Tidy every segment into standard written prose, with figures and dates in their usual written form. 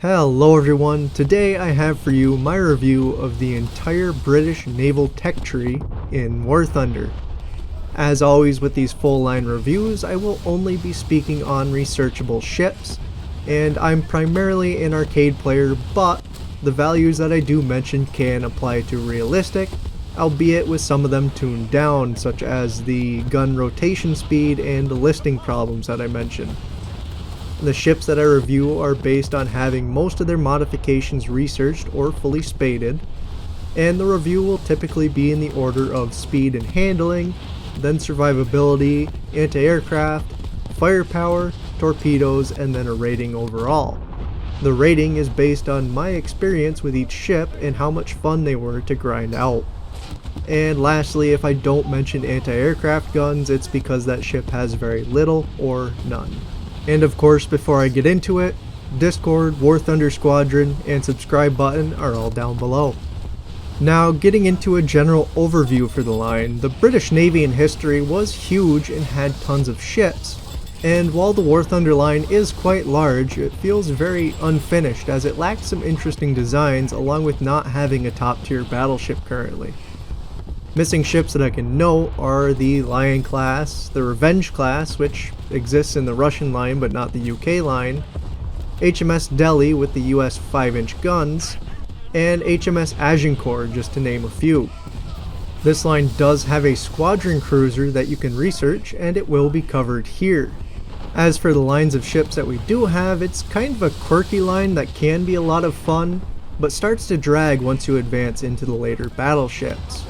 Hello everyone, today I have for you my review of the entire British naval tech tree in War Thunder. As always with these full line reviews, I will only be speaking on researchable ships, and I'm primarily an arcade player, but the values that I do mention can apply to realistic, albeit with some of them tuned down, such as the gun rotation speed and the listing problems that I mentioned. The ships that I review are based on having most of their modifications researched or fully spaded, and the review will typically be in the order of speed and handling, then survivability, anti-aircraft, firepower, torpedoes, and then a rating overall. The rating is based on my experience with each ship and how much fun they were to grind out. And lastly, if I don't mention anti-aircraft guns, it's because that ship has very little or none. And of course, before I get into it, Discord, War Thunder Squadron, and subscribe button are all down below. Now, getting into a general overview for the line, the British Navy in history was huge and had tons of ships. And while the War Thunder line is quite large, it feels very unfinished as it lacks some interesting designs along with not having a top tier battleship currently. Missing ships that I can note are the Lion class, the Revenge class, which exists in the Russian line but not the UK line, HMS Delhi with the US 5-inch guns, and HMS Agincourt, just to name a few. This line does have a squadron cruiser that you can research, and it will be covered here. As for the lines of ships that we do have, it's kind of a quirky line that can be a lot of fun, but starts to drag once you advance into the later battleships.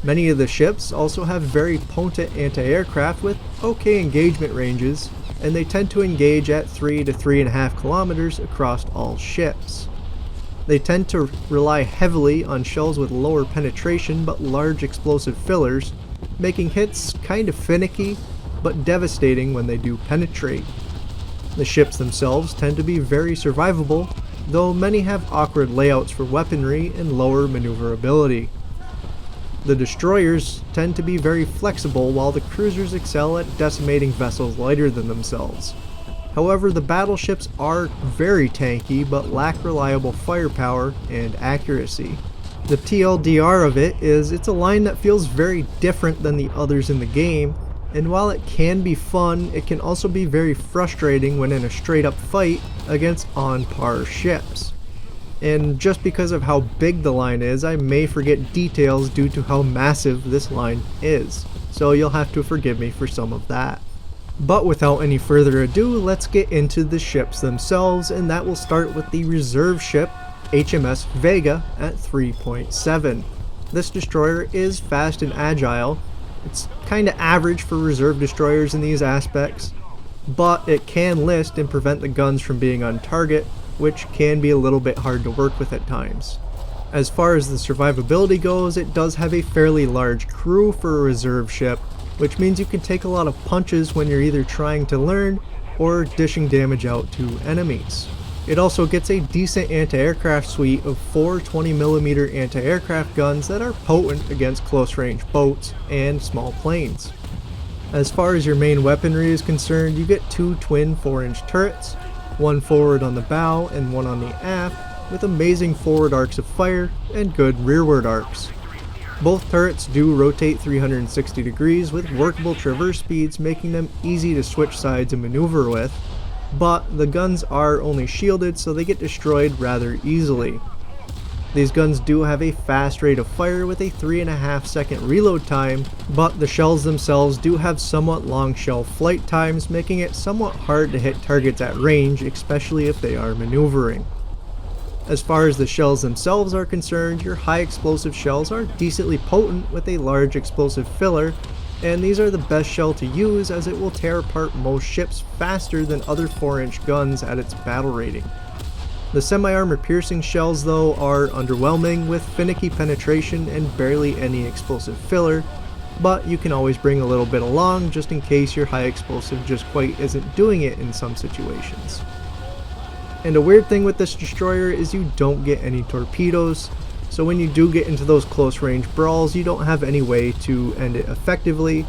Many of the ships also have very potent anti-aircraft with okay engagement ranges, and they tend to engage at 3 to 3.5 kilometers across all ships. They tend to rely heavily on shells with lower penetration but large explosive fillers, making hits kind of finicky but devastating when they do penetrate. The ships themselves tend to be very survivable, though many have awkward layouts for weaponry and lower maneuverability. The destroyers tend to be very flexible while the cruisers excel at decimating vessels lighter than themselves. However, the battleships are very tanky but lack reliable firepower and accuracy. The TLDR of it is it's a line that feels very different than the others in the game, and while it can be fun, it can also be very frustrating when in a straight up fight against on par ships. And just because of how big the line is, I may forget details due to how massive this line is, so you'll have to forgive me for some of that. But without any further ado, let's get into the ships themselves, and that will start with the reserve ship HMS Vega at 3.7. This destroyer is fast and agile. It's kinda average for reserve destroyers in these aspects, but it can list and prevent the guns from being on target, which can be a little bit hard to work with at times. As far as the survivability goes, it does have a fairly large crew for a reserve ship, which means you can take a lot of punches when you're either trying to learn or dishing damage out to enemies. It also gets a decent anti-aircraft suite of 4 20mm anti-aircraft guns that are potent against close-range boats and small planes. As far as your main weaponry is concerned, you get 2 twin 4-inch turrets, one forward on the bow and one on the aft, with amazing forward arcs of fire and good rearward arcs. Both turrets do rotate 360 degrees with workable traverse speeds, making them easy to switch sides and maneuver with, but the guns are only shielded so they get destroyed rather easily. These guns do have a fast rate of fire with a 3.5 second reload time, but the shells themselves do have somewhat long shell flight times, making it somewhat hard to hit targets at range, especially if they are maneuvering. As far as the shells themselves are concerned, your high explosive shells are decently potent with a large explosive filler, and these are the best shell to use as it will tear apart most ships faster than other 4-inch guns at its battle rating. The semi-armor piercing shells though are underwhelming with finicky penetration and barely any explosive filler, but you can always bring a little bit along just in case your high explosive just quite isn't doing it in some situations. And a weird thing with this destroyer is you don't get any torpedoes, so when you do get into those close range brawls you don't have any way to end it effectively,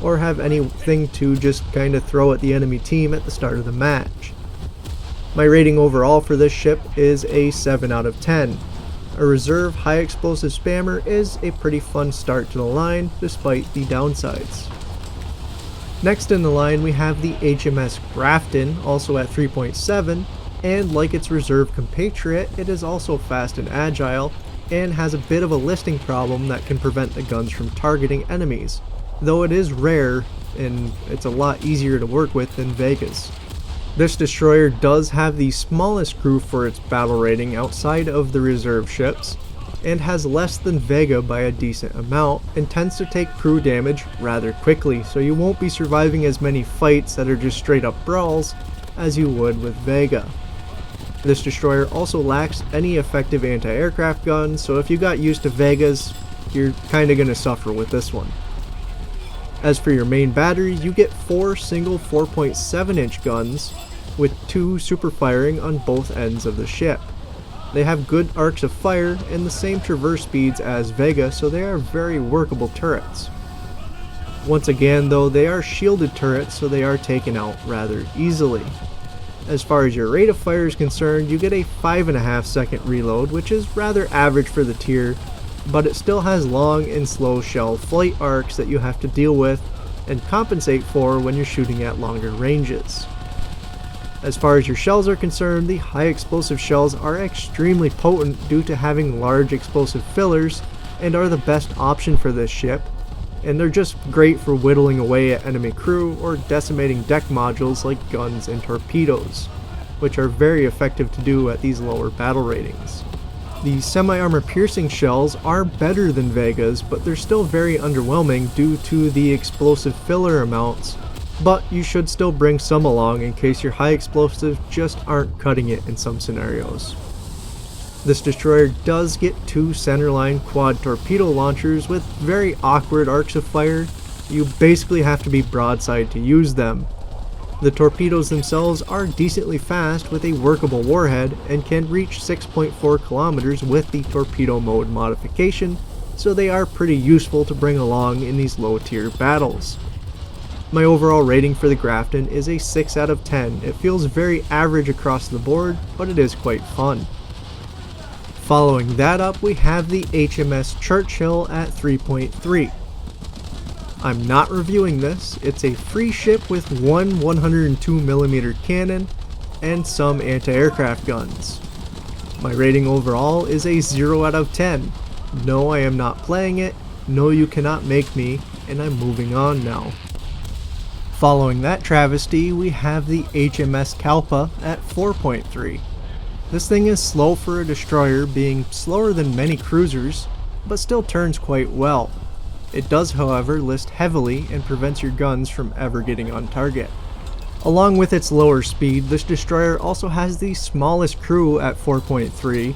or have anything to just kind of throw at the enemy team at the start of the match. My rating overall for this ship is a 7 out of 10. A reserve high explosive spammer is a pretty fun start to the line despite the downsides. Next in the line we have the HMS Grafton, also at 3.7, and like its reserve compatriot, it is also fast and agile, and has a bit of a listing problem that can prevent the guns from targeting enemies, though it is rare and it's a lot easier to work with than Vega's. This destroyer does have the smallest crew for its battle rating outside of the reserve ships, and has less than Vega by a decent amount, and tends to take crew damage rather quickly, so you won't be surviving as many fights that are just straight up brawls as you would with Vega. This destroyer also lacks any effective anti-aircraft guns, so if you got used to Vegas, you're kinda gonna suffer with this one. As for your main batteries, you get 4 single 4.7 inch guns, with 2 super firing on both ends of the ship. They have good arcs of fire and the same traverse speeds as Vega, so they are very workable turrets. Once again though, they are shielded turrets, so they are taken out rather easily. As far as your rate of fire is concerned, you get a 5.5 second reload, which is rather average for the tier, but it still has long and slow shell flight arcs that you have to deal with and compensate for when you're shooting at longer ranges. As far as your shells are concerned, the high explosive shells are extremely potent due to having large explosive fillers and are the best option for this ship, and they're just great for whittling away at enemy crew or decimating deck modules like guns and torpedoes, which are very effective to do at these lower battle ratings. The semi-armor piercing shells are better than Vega's, but they're still very underwhelming due to the explosive filler amounts, but you should still bring some along in case your high explosives just aren't cutting it in some scenarios. This destroyer does get 2 centerline quad torpedo launchers with very awkward arcs of fire. You basically have to be broadside to use them. The torpedoes themselves are decently fast with a workable warhead and can reach 6.4 kilometers with the torpedo mode modification, so they are pretty useful to bring along in these low tier battles. My overall rating for the Grafton is a 6 out of 10. It feels very average across the board, but it is quite fun. Following that up, we have the HMS Churchill at 3.3. I'm not reviewing this. It's a free ship with one 102mm cannon and some anti-aircraft guns. My rating overall is a 0 out of 10. No, I am not playing it. No, you cannot make me, and I'm moving on now. Following that travesty, we have the HMS Calpe at 4.3. This thing is slow for a destroyer, being slower than many cruisers, but still turns quite well. It does, however, list heavily and prevents your guns from ever getting on target. Along with its lower speed, this destroyer also has the smallest crew at 4.3,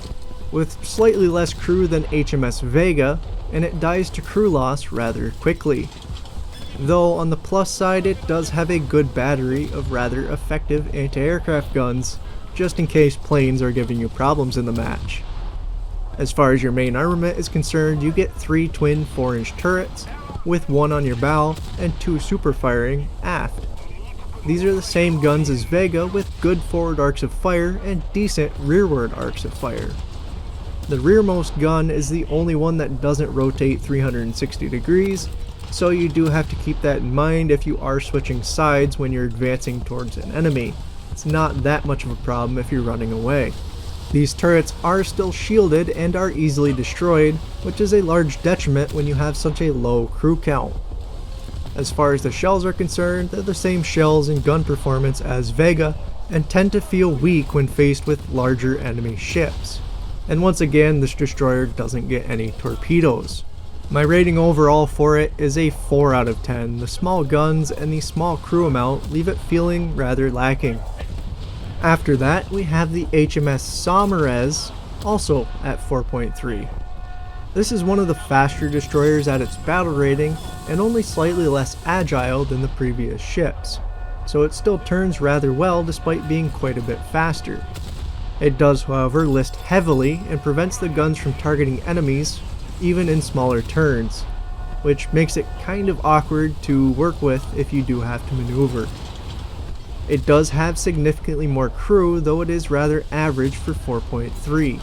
with slightly less crew than HMS Vega, and it dies to crew loss rather quickly. Though on the plus side, it does have a good battery of rather effective anti-aircraft guns, just in case planes are giving you problems in the match. As far as your main armament is concerned, you get 3 twin 4-inch turrets, with 1 on your bow and 2 super firing aft. These are the same guns as Vega, with good forward arcs of fire and decent rearward arcs of fire. The rearmost gun is the only one that doesn't rotate 360 degrees, so you do have to keep that in mind if you are switching sides when you're advancing towards an enemy. It's not that much of a problem if you're running away. These turrets are still shielded and are easily destroyed, which is a large detriment when you have such a low crew count. As far as the shells are concerned, they're the same shells and gun performance as Vega, and tend to feel weak when faced with larger enemy ships. And once again, this destroyer doesn't get any torpedoes. My rating overall for it is a 4 out of 10. The small guns and the small crew amount leave it feeling rather lacking. After that, we have the HMS Saumarez, also at 4.3. This is one of the faster destroyers at its battle rating, and only slightly less agile than the previous ships, so it still turns rather well despite being quite a bit faster. It does, however, list heavily and prevents the guns from targeting enemies, even in smaller turns, which makes it kind of awkward to work with if you do have to maneuver. It does have significantly more crew, though it is rather average for 4.3.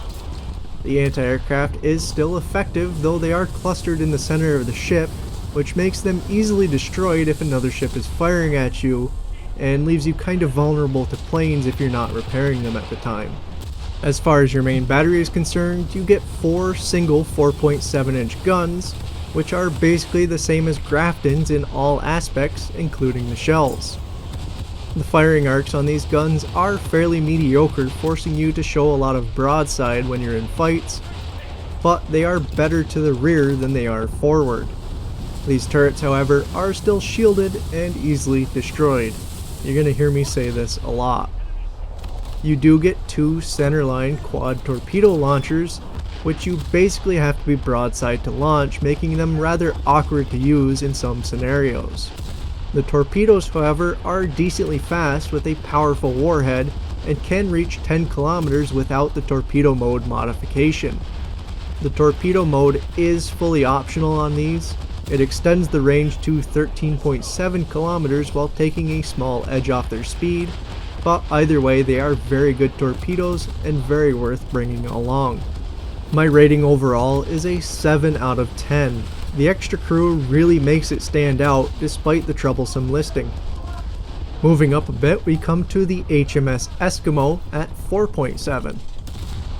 The anti-aircraft is still effective, though they are clustered in the center of the ship, which makes them easily destroyed if another ship is firing at you, and leaves you kind of vulnerable to planes if you're not repairing them at the time. As far as your main battery is concerned, you get 4 single 4.7-inch guns, which are basically the same as Grafton's in all aspects, including the shells. The firing arcs on these guns are fairly mediocre, forcing you to show a lot of broadside when you're in fights, but they are better to the rear than they are forward. These turrets, however, are still shielded and easily destroyed. You're going to hear me say this a lot. You do get 2 centerline quad torpedo launchers, which you basically have to be broadside to launch, making them rather awkward to use in some scenarios. The torpedoes, however, are decently fast with a powerful warhead and can reach 10 kilometers without the torpedo mode modification. The torpedo mode is fully optional on these. It extends the range to 13.7 kilometers while taking a small edge off their speed, but either way they are very good torpedoes and very worth bringing along. My rating overall is a 7 out of 10. The extra crew really makes it stand out despite the troublesome listing. Moving up a bit, we come to the HMS Eskimo at 4.7.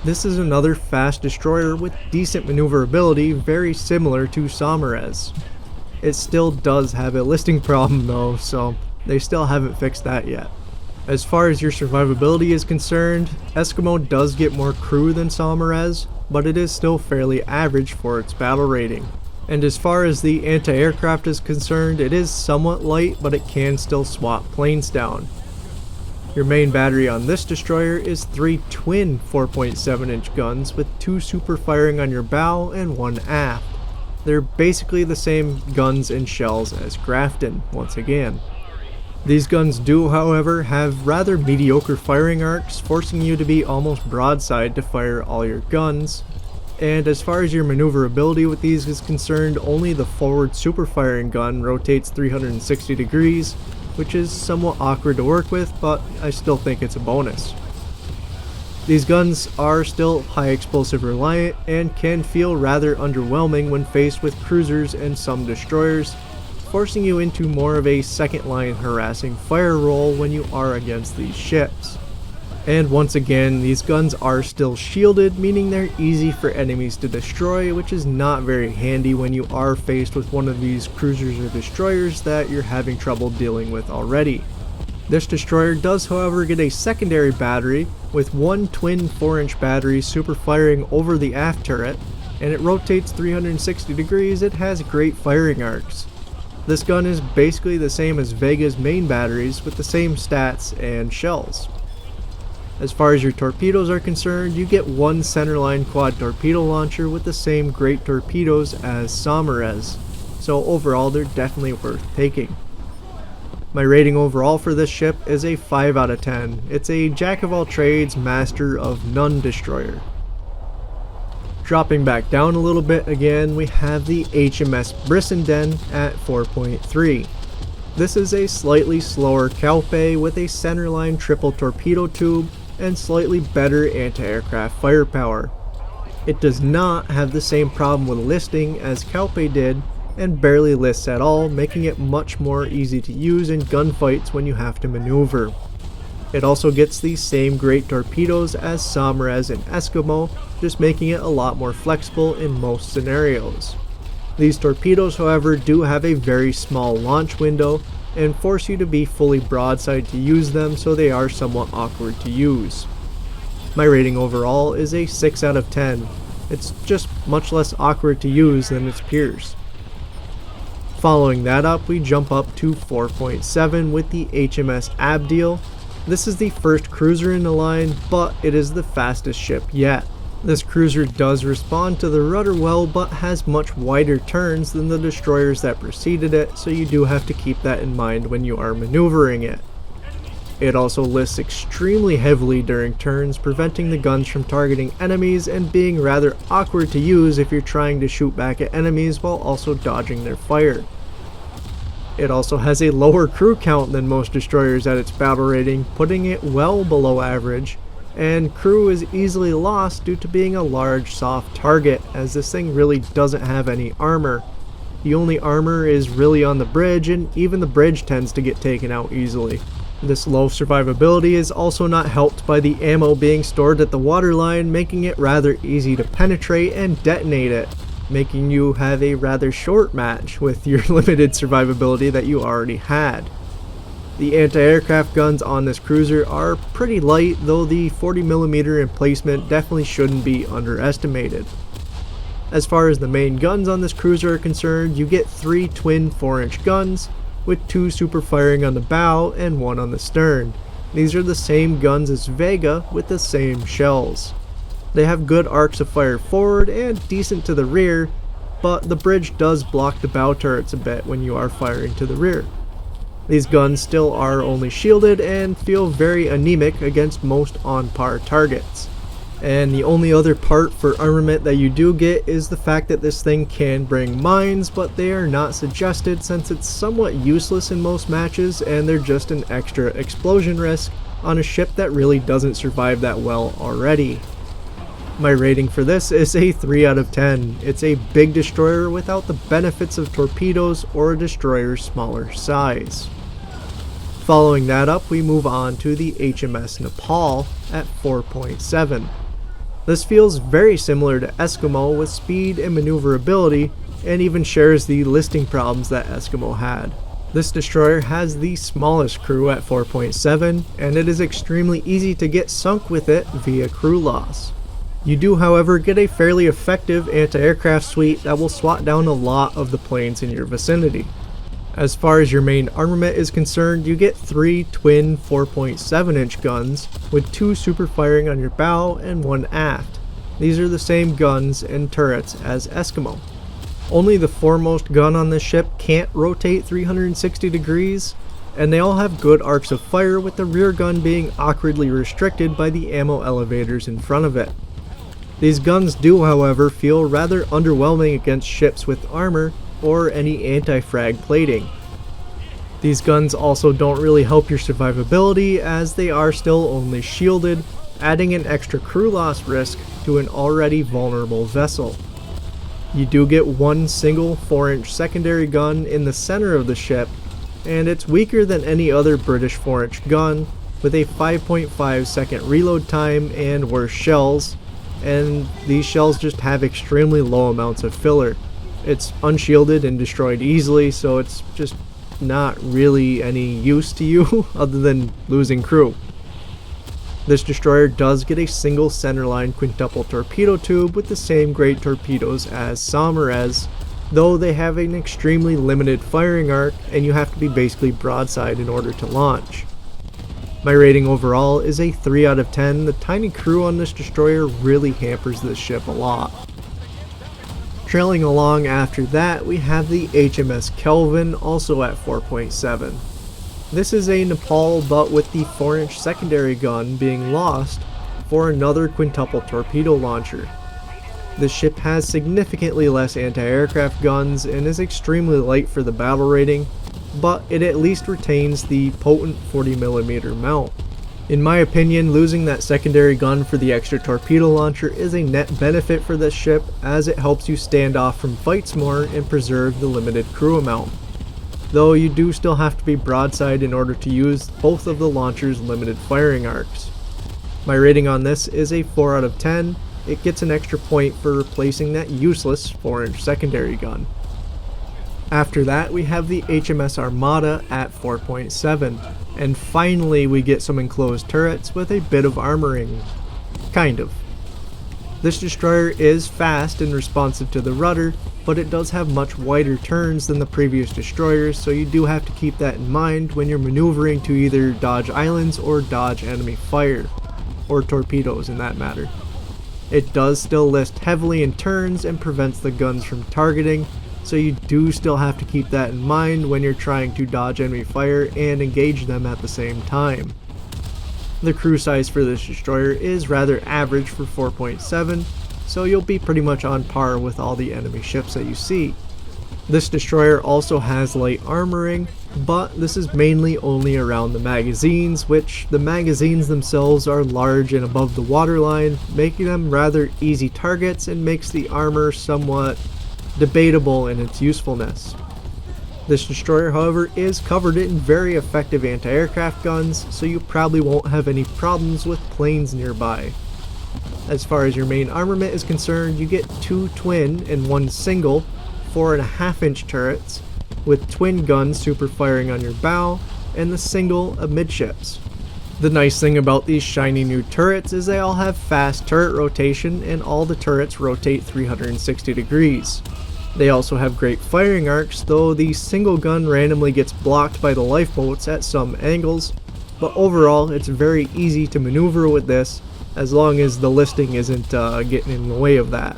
This is another fast destroyer with decent maneuverability, very similar to Saumarez. It still does have a listing problem though, so they still haven't fixed that yet. As far as your survivability is concerned, Eskimo does get more crew than Saumarez, but it is still fairly average for its battle rating. And as far as the anti-aircraft is concerned, it is somewhat light, but it can still swat planes down. Your main battery on this destroyer is 3 twin 4.7-inch guns with 2 super firing on your bow and 1 aft. They're basically the same guns and shells as Grafton, once again. These guns do, however, have rather mediocre firing arcs, forcing you to be almost broadside to fire all your guns. And as far as your maneuverability with these is concerned, only the forward super firing gun rotates 360 degrees, which is somewhat awkward to work with, but I still think it's a bonus. These guns are still high explosive reliant and can feel rather underwhelming when faced with cruisers and some destroyers, forcing you into more of a second line harassing fire role when you are against these ships. And once again, these guns are still shielded, meaning they're easy for enemies to destroy, which is not very handy when you are faced with one of these cruisers or destroyers that you're having trouble dealing with already. This destroyer does, however, get a secondary battery with 1 twin 4-inch battery super firing over the aft turret, and it rotates 360 degrees. It has great firing arcs. This gun is basically the same as Vega's main batteries with the same stats and shells. As far as your torpedoes are concerned, you get 1 centerline quad torpedo launcher with the same great torpedoes as Saumarez, so overall they're definitely worth taking. My rating overall for this ship is a 5 out of 10. It's a jack of all trades, master of none destroyer. Dropping back down a little bit again, we have the HMS Brissenden at 4.3. This is a slightly slower Calpe with a centerline triple torpedo tube and slightly better anti-aircraft firepower. It does not have the same problem with listing as Calpe did, and barely lists at all, making it much more easy to use in gunfights when you have to maneuver. It also gets the same great torpedoes as Saumarez and Eskimo, just making it a lot more flexible in most scenarios. These torpedoes, however, do have a very small launch window and force you to be fully broadside to use them, so they are somewhat awkward to use. My rating overall is a 6 out of 10. It's just much less awkward to use than its peers. Following that up, we jump up to 4.7 with the HMS Abdiel. This is the first cruiser in the line, but it is the fastest ship yet. This cruiser does respond to the rudder well, but has much wider turns than the destroyers that preceded it, so you do have to keep that in mind when you are maneuvering it. It also lists extremely heavily during turns, preventing the guns from targeting enemies and being rather awkward to use if you're trying to shoot back at enemies while also dodging their fire. It also has a lower crew count than most destroyers at its battle rating, putting it well below average, and crew is easily lost due to being a large soft target, as this thing really doesn't have any armor. The only armor is really on the bridge, and even the bridge tends to get taken out easily. This low survivability is also not helped by the ammo being stored at the waterline, making it rather easy to penetrate and detonate it, making you have a rather short match with your limited survivability that you already had. The anti-aircraft guns on this cruiser are pretty light, though the 40mm emplacement definitely shouldn't be underestimated. As far as the main guns on this cruiser are concerned, you get 3 twin 4-inch guns, with 2 super firing on the bow and 1 on the stern. These are the same guns as Vega with the same shells. They have good arcs of fire forward and decent to the rear, but the bridge does block the bow turrets a bit when you are firing to the rear. These guns still are only shielded and feel very anemic against most on-par targets. And the only other part for armament that you do get is the fact that this thing can bring mines, but they are not suggested since it's somewhat useless in most matches and they're just an extra explosion risk on a ship that really doesn't survive that well already. My rating for this is a 3 out of 10. It's a big destroyer without the benefits of torpedoes or a destroyer's smaller size. Following that up, we move on to the HMS Nepal at 4.7. This feels very similar to Eskimo with speed and maneuverability, and even shares the listing problems that Eskimo had. This destroyer has the smallest crew at 4.7, and it is extremely easy to get sunk with it via crew loss. You do, however, get a fairly effective anti-aircraft suite that will swat down a lot of the planes in your vicinity. As far as your main armament is concerned, you get 3 twin 4.7-inch guns with 2 super firing on your bow and 1 aft. These are the same guns and turrets as Eskimo. Only the foremost gun on this ship can't rotate 360 degrees, and they all have good arcs of fire, with the rear gun being awkwardly restricted by the ammo elevators in front of it. These guns do, however, feel rather underwhelming against ships with armor or any anti-frag plating. These guns also don't really help your survivability, as they are still only shielded, adding an extra crew loss risk to an already vulnerable vessel. You do get 1 single 4-inch secondary gun in the center of the ship, and it's weaker than any other British 4-inch gun, with a 5.5 second reload time and worse shells, and these shells just have extremely low amounts of filler. It's unshielded and destroyed easily, so it's just not really any use to you other than losing crew. This destroyer does get a single centerline quintuple torpedo tube with the same great torpedoes as Saumarez, though they have an extremely limited firing arc and you have to be basically broadside in order to launch. My rating overall is a 3 out of 10. The tiny crew on this destroyer really hampers this ship a lot. Trailing along after that, we have the HMS Kelvin, also at 4.7. This is a Nepal, but with the 4-inch secondary gun being lost for another quintuple torpedo launcher. This ship has significantly less anti-aircraft guns and is extremely light for the battle rating, but it at least retains the potent 40mm mount. In my opinion, losing that secondary gun for the extra torpedo launcher is a net benefit for this ship, as it helps you stand off from fights more and preserve the limited crew amount. Though you do still have to be broadside in order to use both of the launcher's limited firing arcs. My rating on this is a 4 out of 10. It gets an extra point for replacing that useless 4-inch secondary gun. After that, we have the HMS Armada at 4.7, and finally we get some enclosed turrets with a bit of armoring. Kind of. This destroyer is fast and responsive to the rudder, but it does have much wider turns than the previous destroyers, so you do have to keep that in mind when you're maneuvering to either dodge islands or dodge enemy fire, or torpedoes in that matter. It does still list heavily in turns and prevents the guns from targeting, so you do still have to keep that in mind when you're trying to dodge enemy fire and engage them at the same time. The crew size for this destroyer is rather average for 4.7, so you'll be pretty much on par with all the enemy ships that you see. This destroyer also has light armoring, but this is mainly only around the magazines, which the magazines themselves are large and above the waterline, making them rather easy targets and makes the armor somewhat debatable in its usefulness. This destroyer, however, is covered in very effective anti-aircraft guns, so you probably won't have any problems with planes nearby. As far as your main armament is concerned, you get 2 twin and 1 single 4.5-inch turrets with twin guns super firing on your bow and the single amidships. The nice thing about these shiny new turrets is they all have fast turret rotation and all the turrets rotate 360 degrees. They also have great firing arcs, though the single gun randomly gets blocked by the lifeboats at some angles, but overall it's very easy to maneuver with this as long as the listing isn't getting in the way of that.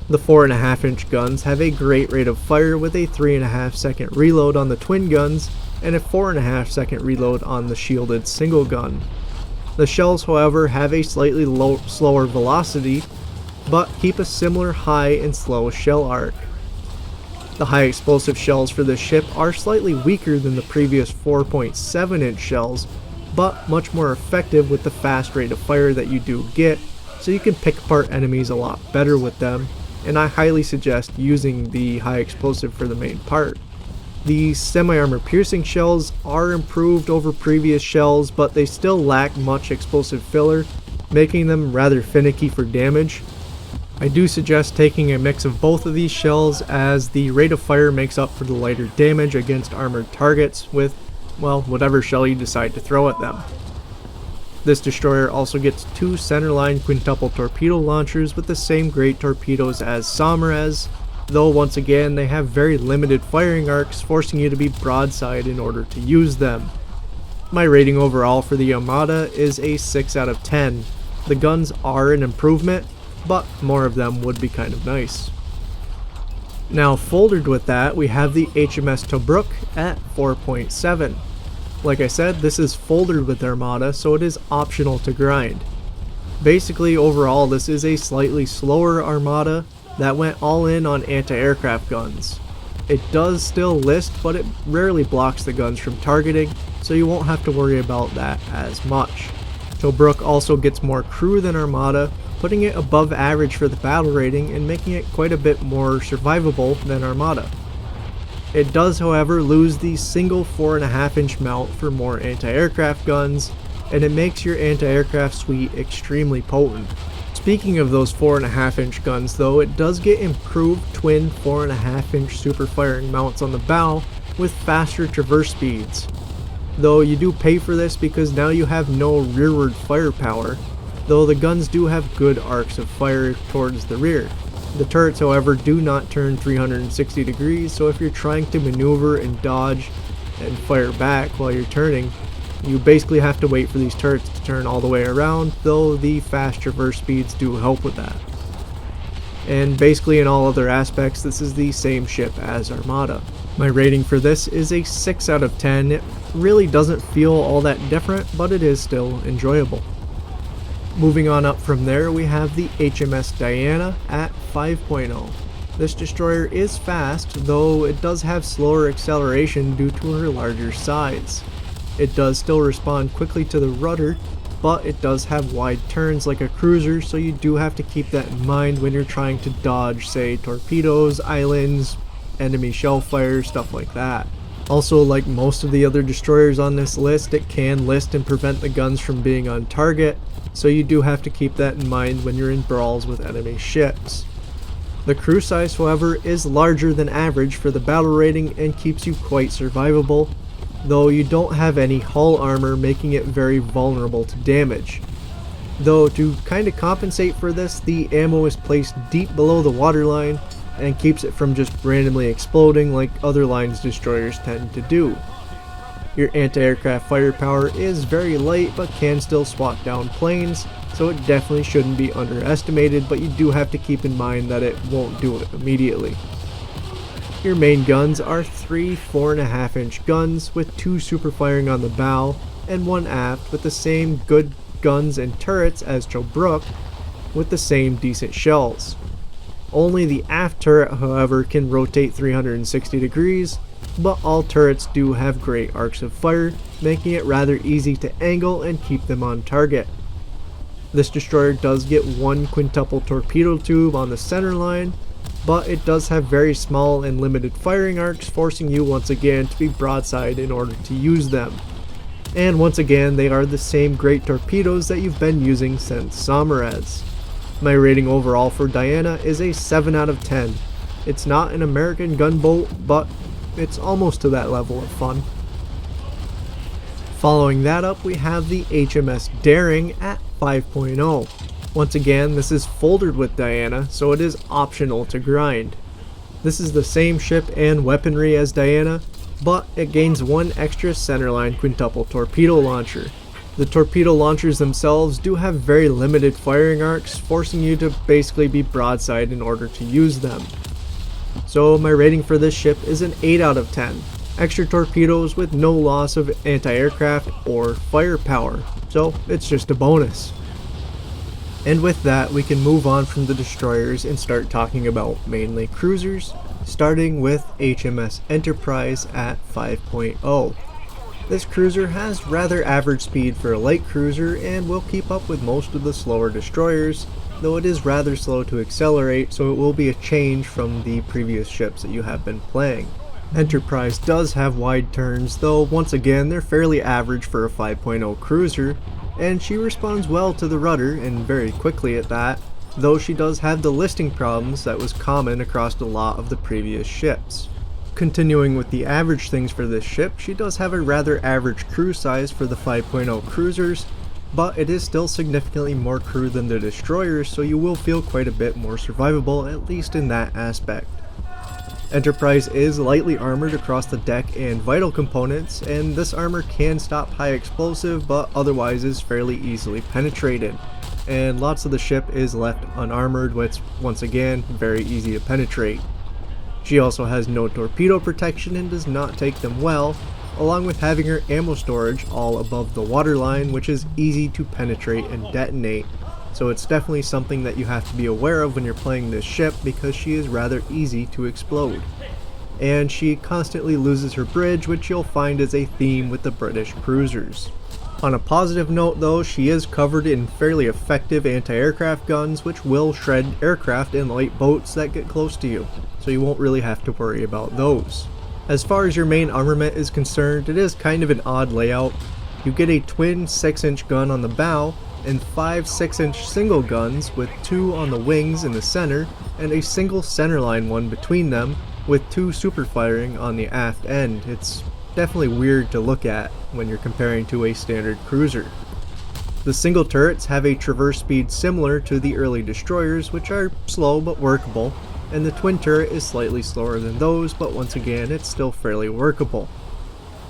The 4.5-inch guns have a great rate of fire with a 3.5-second reload on the twin guns and a 4.5-second reload on the shielded single gun. The shells, however, have a slightly slower velocity, but keep a similar high and slow shell arc. The high explosive shells for this ship are slightly weaker than the previous 4.7-inch shells, but much more effective with the fast rate of fire that you do get, so you can pick apart enemies a lot better with them, and I highly suggest using the high explosive for the main part. The semi-armor piercing shells are improved over previous shells, but they still lack much explosive filler, making them rather finicky for damage. I do suggest taking a mix of both of these shells, as the rate of fire makes up for the lighter damage against armored targets with, well, whatever shell you decide to throw at them. This destroyer also gets 2 centerline quintuple torpedo launchers with the same great torpedoes as Saumarez, though once again they have very limited firing arcs, forcing you to be broadside in order to use them. My rating overall for the Armada is a 6 out of 10. The guns are an improvement, but more of them would be kind of nice. Now folded with that, we have the HMS Tobruk at 4.7. Like I said, this is folded with Armada, so it is optional to grind. Basically, overall, this is a slightly slower Armada that went all in on anti-aircraft guns. It does still list, but it rarely blocks the guns from targeting, so you won't have to worry about that as much. Tobruk also gets more crew than Armada, putting it above average for the battle rating and making it quite a bit more survivable than Armada. It does, however, lose the single 4.5-inch mount for more anti-aircraft guns, and it makes your anti-aircraft suite extremely potent. Speaking of those 4.5-inch guns though, it does get improved twin 4.5-inch super firing mounts on the bow with faster traverse speeds. Though you do pay for this because now you have no rearward firepower, though the guns do have good arcs of fire towards the rear. The turrets, however, do not turn 360 degrees, so if you're trying to maneuver and dodge and fire back while you're turning, you basically have to wait for these turrets to turn all the way around, though the fast traverse speeds do help with that. And basically in all other aspects, this is the same ship as Armada. My rating for this is a 6 out of 10. It really doesn't feel all that different, but it is still enjoyable. Moving on up from there, we have the HMS Diana at 5.0. This destroyer is fast, though it does have slower acceleration due to her larger size. It does still respond quickly to the rudder, but it does have wide turns like a cruiser, so you do have to keep that in mind when you're trying to dodge, say, torpedoes, islands, enemy shell fire, stuff like that. Also, like most of the other destroyers on this list, it can list and prevent the guns from being on target, so you do have to keep that in mind when you're in brawls with enemy ships. The crew size, however, is larger than average for the battle rating and keeps you quite survivable, though you don't have any hull armor, making it very vulnerable to damage. Though to kinda compensate for this, the ammo is placed deep below the waterline and keeps it from just randomly exploding like other lines destroyers tend to do. Your anti-aircraft firepower is very light but can still swat down planes, so it definitely shouldn't be underestimated, but you do have to keep in mind that it won't do it immediately. Your main guns are 3 4.5-inch guns with 2 super firing on the bow and 1 aft with the same good guns and turrets as Tobruk with the same decent shells. Only the aft turret, however, can rotate 360 degrees, but all turrets do have great arcs of fire, making it rather easy to angle and keep them on target. This destroyer does get one quintuple torpedo tube on the center line, but it does have very small and limited firing arcs, forcing you once again to be broadside in order to use them. And once again, they are the same great torpedoes that you've been using since Saumarez. My rating overall for Diana is a 7 out of 10. It's not an American gunboat, but it's almost to that level of fun. Following that up, we have the HMS Daring at 5.0. Once again, this is folded with Diana, so it is optional to grind. This is the same ship and weaponry as Diana, but it gains one extra centerline quintuple torpedo launcher. The torpedo launchers themselves do have very limited firing arcs, forcing you to basically be broadside in order to use them. So my rating for this ship is an 8 out of 10. Extra torpedoes with no loss of anti-aircraft or firepower, so it's just a bonus. And with that, we can move on from the destroyers and start talking about mainly cruisers, starting with HMS Enterprise at 5.0. This cruiser has rather average speed for a light cruiser and will keep up with most of the slower destroyers, though it is rather slow to accelerate, so it will be a change from the previous ships that you have been playing. Enterprise does have wide turns, though once again they're fairly average for a 5.0 cruiser, and she responds well to the rudder, and very quickly at that, though she does have the listing problems that was common across a lot of the previous ships. Continuing with the average things for this ship, she does have a rather average crew size for the 5.0 cruisers, but it is still significantly more crew than the destroyers, so you will feel quite a bit more survivable, at least in that aspect. Enterprise is lightly armored across the deck and vital components, and this armor can stop high explosive, but otherwise is fairly easily penetrated. And lots of the ship is left unarmored, which once again, very easy to penetrate. She also has no torpedo protection and does not take them well, along with having her ammo storage all above the waterline, which is easy to penetrate and detonate. So it's definitely something that you have to be aware of when you're playing this ship, because she is rather easy to explode. And she constantly loses her bridge, which you'll find is a theme with the British cruisers. On a positive note though, she is covered in fairly effective anti-aircraft guns, which will shred aircraft and light boats that get close to you, so you won't really have to worry about those. As far as your main armament is concerned, it is kind of an odd layout. You get a twin 6-inch gun on the bow, and 5 6-inch single guns with 2 on the wings in the center, and a single centerline one between them, with 2 super firing on the aft end. It's definitely weird to look at when you're comparing to a standard cruiser. The single turrets have a traverse speed similar to the early destroyers, which are slow but workable, and the twin turret is slightly slower than those, but once again it's still fairly workable.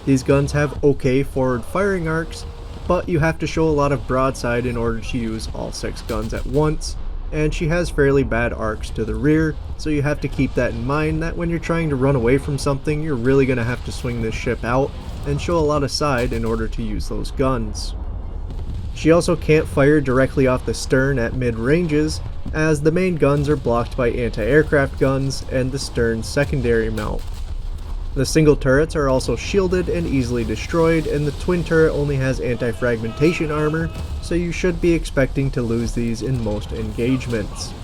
These guns have okay forward firing arcs, but you have to show a lot of broadside in order to use all 6 guns at once, and she has fairly bad arcs to the rear, so you have to keep that in mind, that when you're trying to run away from something, you're really going to have to swing this ship out and show a lot of side in order to use those guns. She also can't fire directly off the stern at mid ranges, as the main guns are blocked by anti-aircraft guns and the stern's secondary mount. The single turrets are also shielded and easily destroyed, and the twin turret only has anti-fragmentation armor, so you should be expecting to lose these in most engagements.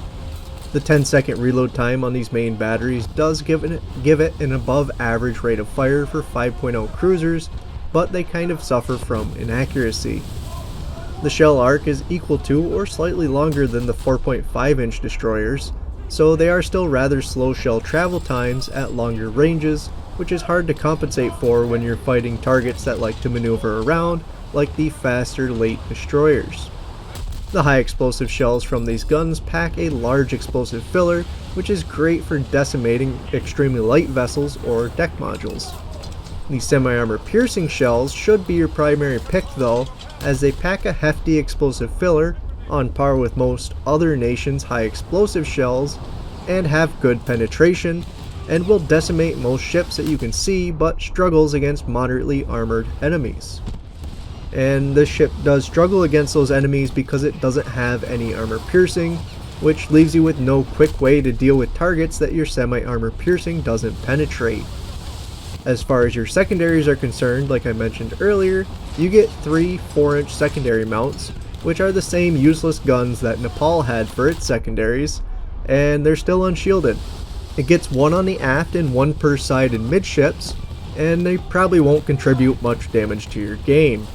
The 10-second reload time on these main batteries does give it an above average rate of fire for 5.0 cruisers, but they kind of suffer from inaccuracy. The shell arc is equal to or slightly longer than the 4.5-inch destroyers, so they are still rather slow shell travel times at longer ranges, which is hard to compensate for when you're fighting targets that like to maneuver around, like the faster late destroyers. The high explosive shells from these guns pack a large explosive filler, which is great for decimating extremely light vessels or deck modules. The semi-armor piercing shells should be your primary pick though, as they pack a hefty explosive filler, on par with most other nations' high explosive shells, and have good penetration, and will decimate most ships that you can see, but struggles against moderately armored enemies. And this ship does struggle against those enemies because it doesn't have any armor piercing, which leaves you with no quick way to deal with targets that your semi-armor piercing doesn't penetrate. As far as your secondaries are concerned, like I mentioned earlier, you get 3 4-inch secondary mounts, which are the same useless guns that Nepal had for its secondaries, and they're still unshielded. It gets 1 on the aft and 1 per side in midships, and they probably won't contribute much damage to your game.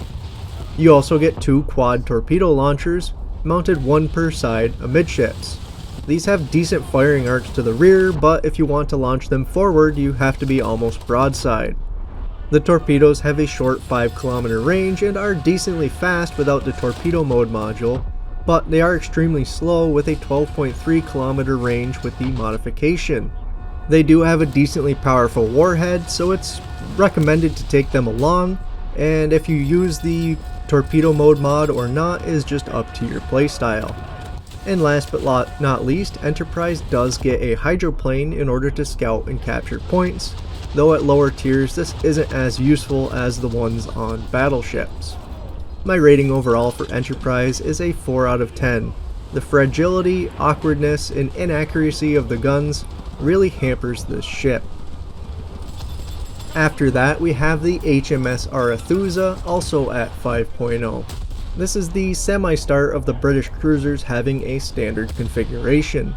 You also get 2 quad torpedo launchers, mounted 1 per side amidships. These have decent firing arcs to the rear, but if you want to launch them forward, you have to be almost broadside. The torpedoes have a short 5-kilometer range and are decently fast without the torpedo mode module, but they are extremely slow with a 12.3-kilometer range with the modification. They do have a decently powerful warhead, so it's recommended to take them along, and if you use the torpedo mode mod or not is just up to your playstyle. And last but not least, Enterprise does get a hydroplane in order to scout and capture points, though at lower tiers this isn't as useful as the ones on battleships. My rating overall for Enterprise is a 4 out of 10. The fragility, awkwardness, and inaccuracy of the guns really hampers this ship. After that we have the HMS Arethusa, also at 5.0. This is the semi-start of the British cruisers having a standard configuration.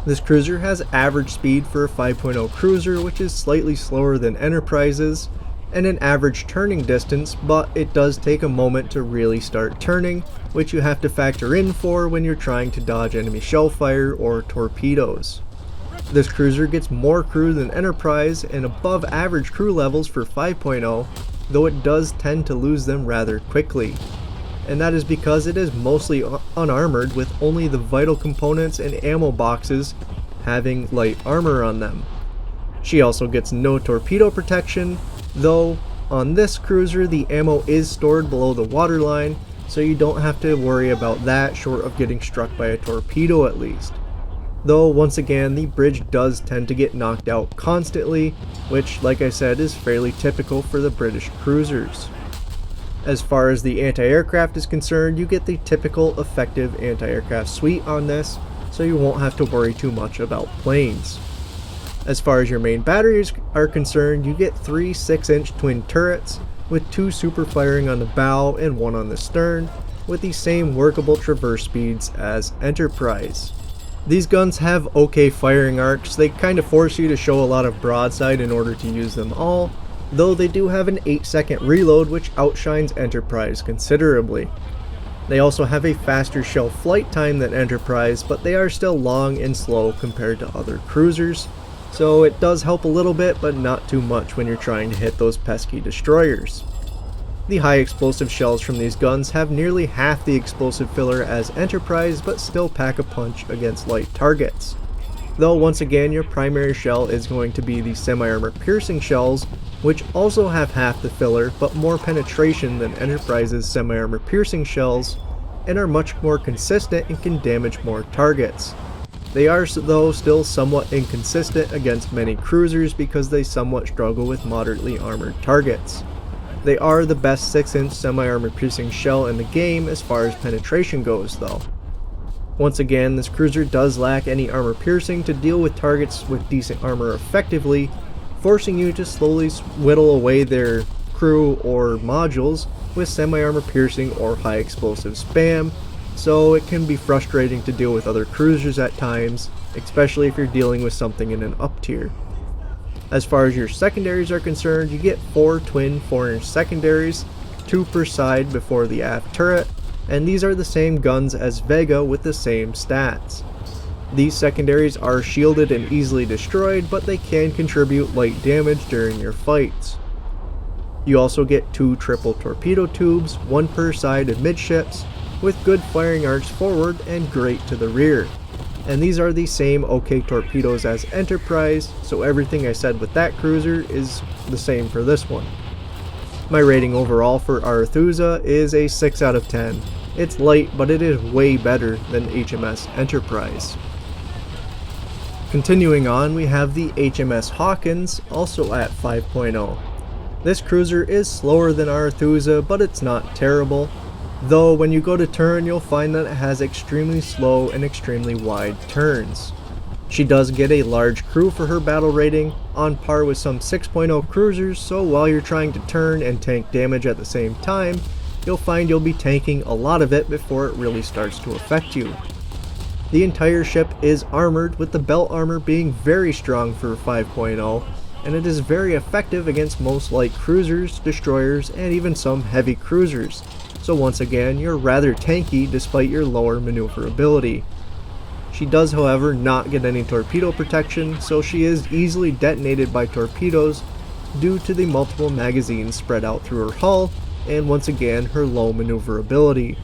This cruiser has average speed for a 5.0 cruiser, which is slightly slower than Enterprise's, and an average turning distance, but it does take a moment to really start turning, which you have to factor in for when you're trying to dodge enemy shellfire or torpedoes. This cruiser gets more crew than Enterprise and above average crew levels for 5.0, though it does tend to lose them rather quickly. And that is because it is mostly unarmored, with only the vital components and ammo boxes having light armor on them. She also gets no torpedo protection, though on this cruiser the ammo is stored below the waterline, so you don't have to worry about that short of getting struck by a torpedo at least. Though once again the bridge does tend to get knocked out constantly, which like I said is fairly typical for the British cruisers. As far as the anti-aircraft is concerned, you get the typical effective anti-aircraft suite on this, so you won't have to worry too much about planes. As far as your main batteries are concerned, you get 3 6-inch twin turrets, with 2 super firing on the bow and 1 on the stern, with the same workable traverse speeds as Enterprise. These guns have okay firing arcs. They kind of force you to show a lot of broadside in order to use them all, though they do have an 8-second reload which outshines Enterprise considerably. They also have a faster shell flight time than Enterprise, but they are still long and slow compared to other cruisers, so it does help a little bit but not too much when you're trying to hit those pesky destroyers. The high explosive shells from these guns have nearly half the explosive filler as Enterprise, but still pack a punch against light targets. Though once again your primary shell is going to be the semi-armor piercing shells, which also have half the filler but more penetration than Enterprise's semi-armor piercing shells, and are much more consistent and can damage more targets. They are though still somewhat inconsistent against many cruisers because they somewhat struggle with moderately armored targets. They are the best 6-inch semi-armor piercing shell in the game as far as penetration goes though. Once again, this cruiser does lack any armor piercing to deal with targets with decent armor effectively, forcing you to slowly whittle away their crew or modules with semi-armor piercing or high explosive spam, so it can be frustrating to deal with other cruisers at times, especially if you're dealing with something in an up tier. As far as your secondaries are concerned, you get 4 twin 4-inch secondaries, 2 per side before the aft turret, and these are the same guns as Vega with the same stats. These secondaries are shielded and easily destroyed, but they can contribute light damage during your fights. You also get 2 triple torpedo tubes, 1 per side amidships, with good firing arcs forward and great to the rear. And these are the same OK torpedoes as Enterprise, so everything I said with that cruiser is the same for this one. My rating overall for Arethusa is a 6 out of 10. It's light, but it is way better than HMS Enterprise. Continuing on, we have the HMS Hawkins, also at 5.0. This cruiser is slower than Arethusa, but it's not terrible. though when you go to turn you'll find that it has extremely slow and extremely wide turns. She does get a large crew for her battle rating, on par with some 6.0 cruisers, so while you're trying to turn and tank damage at the same time, you'll find you'll be tanking a lot of it before it really starts to affect you. The entire ship is armored, with the belt armor being very strong for 5.0, and it is very effective against most light cruisers, destroyers, and even some heavy cruisers. So once again, you're rather tanky despite your lower maneuverability. She does, however, not get any torpedo protection, so she is easily detonated by torpedoes due to the multiple magazines spread out through her hull, and once again her low maneuverability.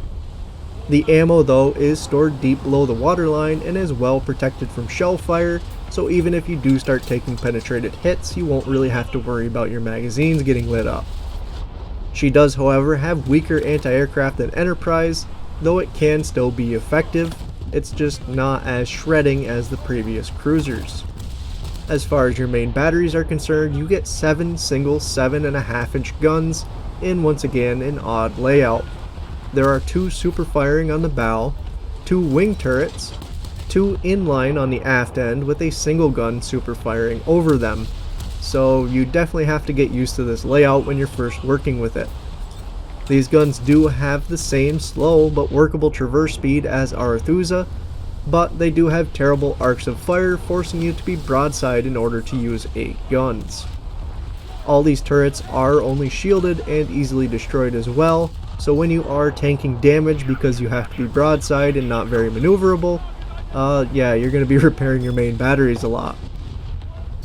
The ammo though is stored deep below the waterline and is well protected from shell fire, so even if you do start taking penetrated hits, you won't really have to worry about your magazines getting lit up. She does, however, have weaker anti-aircraft than Enterprise, though it can still be effective. It's just not as shredding as the previous cruisers. As far as your main batteries are concerned, you get 7 single 7.5 inch guns in once again an odd layout. There are 2 super firing on the bow, 2 wing turrets, 2 inline on the aft end with a single gun super firing over them, so you definitely have to get used to this layout when you're first working with it. These guns do have the same slow but workable traverse speed as Arethusa, but they do have terrible arcs of fire, forcing you to be broadside in order to use 8 guns. All these turrets are only shielded and easily destroyed as well, so when you are tanking damage because you have to be broadside and not very maneuverable, yeah, you're going to be repairing your main batteries a lot.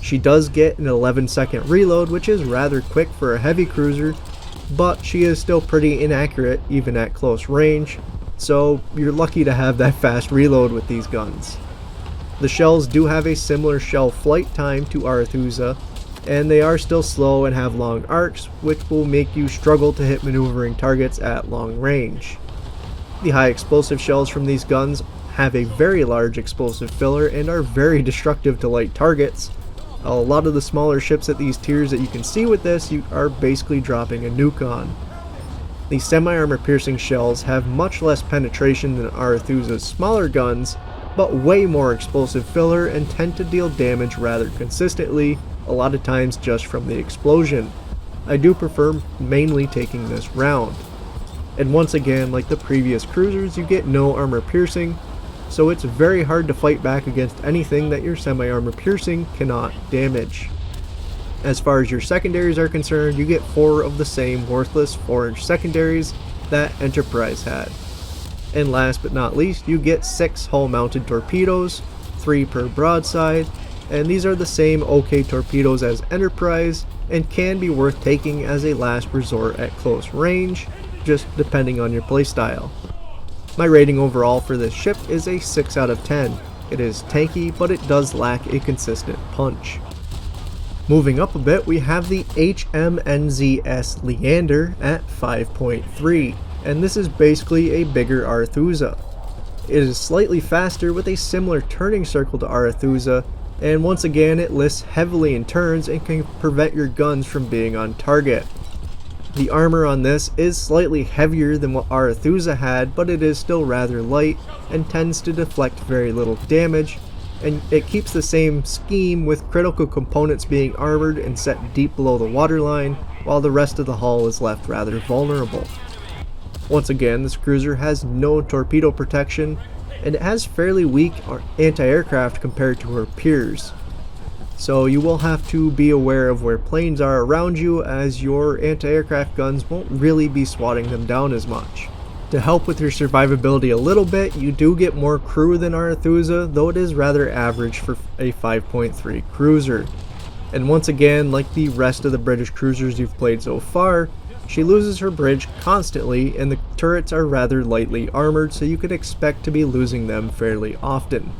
She does get an 11-second reload, which is rather quick for a heavy cruiser, but she is still pretty inaccurate even at close range, so you're lucky to have that fast reload with these guns. The shells do have a similar shell flight time to Arethusa, and they are still slow and have long arcs, which will make you struggle to hit maneuvering targets at long range. The high explosive shells from these guns have a very large explosive filler and are very destructive to light targets. A lot of the smaller ships at these tiers that you can see with this, you are basically dropping a nuke on. The semi-armor piercing shells have much less penetration than Arethusa's smaller guns, but way more explosive filler and tend to deal damage rather consistently, a lot of times just from the explosion. I do prefer mainly taking this round. And once again, like the previous cruisers, you get no armor piercing, so it's very hard to fight back against anything that your semi-armor piercing cannot damage. As far as your secondaries are concerned, you get 4 of the same worthless 4-inch secondaries that Enterprise had. And last but not least, you get 6 hull-mounted torpedoes, 3 per broadside, and these are the same OK torpedoes as Enterprise and can be worth taking as a last resort at close range, just depending on your playstyle. My rating overall for this ship is a 6 out of 10. It is tanky, but it does lack a consistent punch. Moving up a bit, we have the HMNZS Leander at 5.3, and this is basically a bigger Arethusa. It is slightly faster with a similar turning circle to Arethusa, and once again it lists heavily in turns and can prevent your guns from being on target. The armor on this is slightly heavier than what Arethusa had, but it is still rather light and tends to deflect very little damage, and it keeps the same scheme with critical components being armored and set deep below the waterline, while the rest of the hull is left rather vulnerable. Once again, this cruiser has no torpedo protection, and it has fairly weak anti-aircraft compared to her peers. So you will have to be aware of where planes are around you, as your anti-aircraft guns won't really be swatting them down as much. To help with your survivability a little bit, you do get more crew than Arethusa, though it is rather average for a 5.3 cruiser. And once again, like the rest of the British cruisers you've played so far, she loses her bridge constantly, and the turrets are rather lightly armored, so you could expect to be losing them fairly often.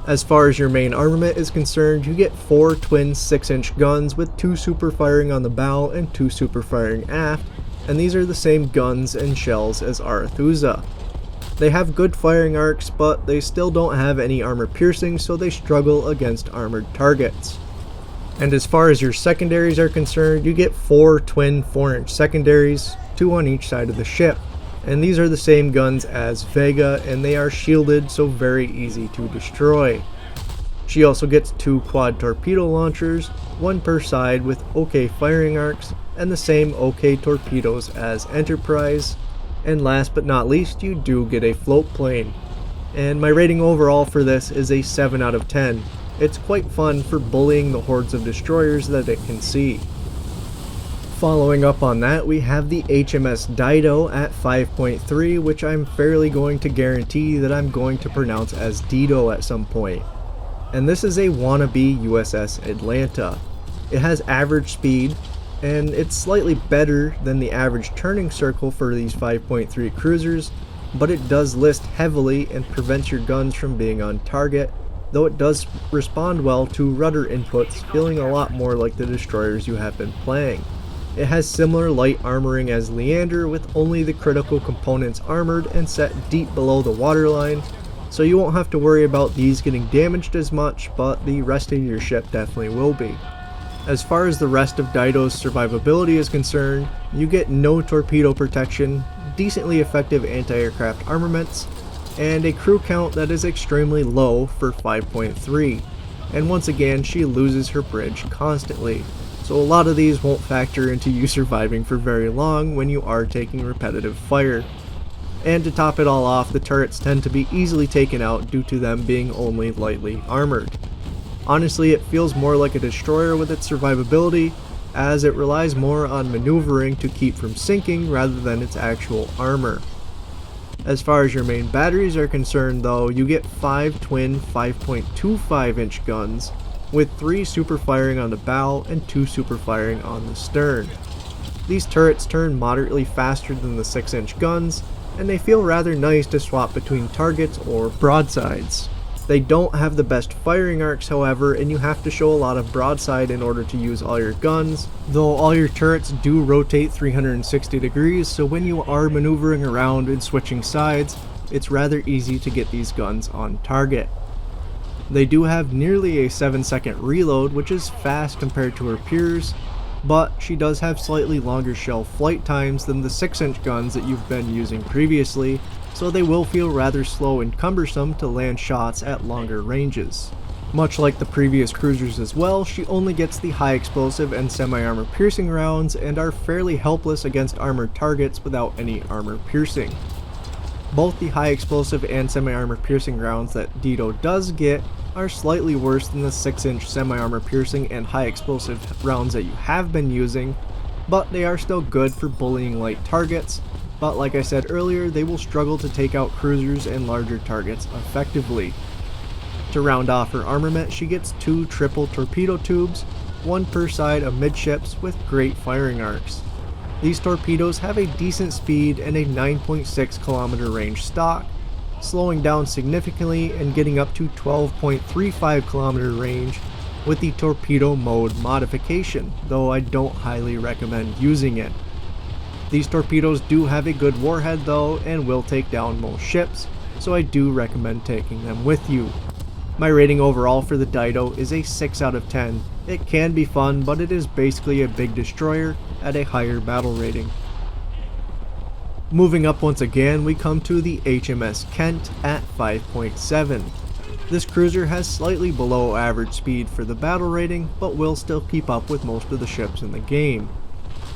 As far as your main armament is concerned, you get 4 twin 6-inch guns with 2 super firing on the bow and 2 super firing aft, and these are the same guns and shells as Arethusa. They have good firing arcs, but they still don't have any armor piercing, so they struggle against armored targets. And as far as your secondaries are concerned, you get 4 twin 4-inch secondaries, 2 on each side of the ship, And these are the same guns as Vega, and they are shielded, so very easy to destroy. She also gets 2 quad torpedo launchers, 1 per side with OK firing arcs, and the same OK torpedoes as Enterprise. And last but not least, you do get a float plane. And my rating overall for this is a 7 out of 10. It's quite fun for bullying the hordes of destroyers that it can see. Following up on that, we have the HMS Dido at 5.3, which I'm fairly going to guarantee that I'm going to pronounce as Dido at some point. And this is a wannabe USS Atlanta. It has average speed, and it's slightly better than the average turning circle for these 5.3 cruisers, but it does list heavily and prevents your guns from being on target, though it does respond well to rudder inputs, feeling a lot more like the destroyers you have been playing. It has similar light armoring as Leander, with only the critical components armored and set deep below the waterline, so you won't have to worry about these getting damaged as much, but the rest of your ship definitely will be. As far as the rest of Dido's survivability is concerned, you get no torpedo protection, decently effective anti-aircraft armaments, and a crew count that is extremely low for 5.3. And once again, she loses her bridge constantly, so a lot of these won't factor into you surviving for very long when you are taking repetitive fire. And to top it all off, the turrets tend to be easily taken out due to them being only lightly armored. Honestly, it feels more like a destroyer with its survivability, as it relies more on maneuvering to keep from sinking rather than its actual armor. As far as your main batteries are concerned though, you get 5 twin 5.25 inch guns, with 3 super firing on the bow and 2 super firing on the stern. These turrets turn moderately faster than the 6 inch guns, and they feel rather nice to swap between targets or broadsides. They don't have the best firing arcs however, and you have to show a lot of broadside in order to use all your guns, though all your turrets do rotate 360 degrees, so when you are maneuvering around and switching sides, it's rather easy to get these guns on target. They do have nearly a 7-second reload, which is fast compared to her peers, but she does have slightly longer shell flight times than the 6-inch guns that you've been using previously, so they will feel rather slow and cumbersome to land shots at longer ranges. Much like the previous cruisers as well, she only gets the high explosive and semi-armor piercing rounds and are fairly helpless against armored targets without any armor piercing. Both the high explosive and semi-armor piercing rounds that Dido does get are slightly worse than the 6-inch semi-armor piercing and high explosive rounds that you have been using, but they are still good for bullying light targets, but like I said earlier, they will struggle to take out cruisers and larger targets effectively. To round off her armament, she gets 2 triple torpedo tubes, 1 per side of midships with great firing arcs. These torpedoes have a decent speed and a 9.6 kilometer range stock, slowing down significantly and getting up to 12.35 kilometer range with the torpedo mode modification, though I don't highly recommend using it. These torpedoes do have a good warhead though and will take down most ships, so I do recommend taking them with you. My rating overall for the Dido is a 6 out of 10. It can be fun, but it is basically a big destroyer at a higher battle rating. Moving up once again, we come to the HMS Kent at 5.7. This cruiser has slightly below average speed for the battle rating, but will still keep up with most of the ships in the game.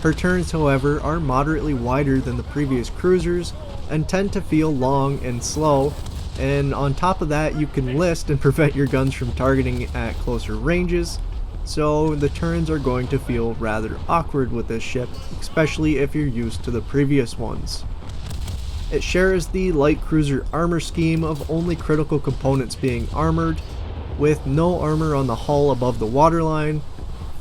Her turns, however, are moderately wider than the previous cruisers and tend to feel long and slow, and on top of that you can list and prevent your guns from targeting at closer ranges, so the turns are going to feel rather awkward with this ship, especially if you're used to the previous ones. It shares the light cruiser armor scheme of only critical components being armored, with no armor on the hull above the waterline,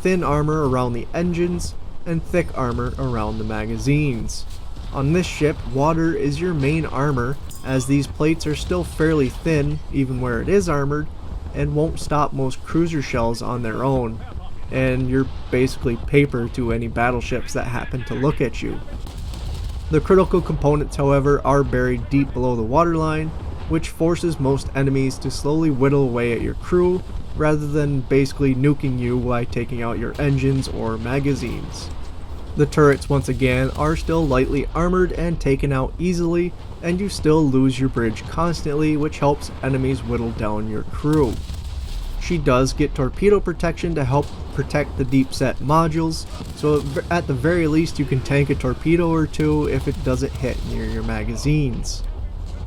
thin armor around the engines, and thick armor around the magazines. On this ship, water is your main armor, as these plates are still fairly thin even where it is armored, and won't stop most cruiser shells on their own, and you're basically paper to any battleships that happen to look at you. The critical components, however, are buried deep below the waterline, which forces most enemies to slowly whittle away at your crew, rather than basically nuking you by taking out your engines or magazines. The turrets once again are still lightly armored and taken out easily, and you still lose your bridge constantly, which helps enemies whittle down your crew. She does get torpedo protection to help protect the deep set modules, so at the very least you can tank a torpedo or two if it doesn't hit near your magazines.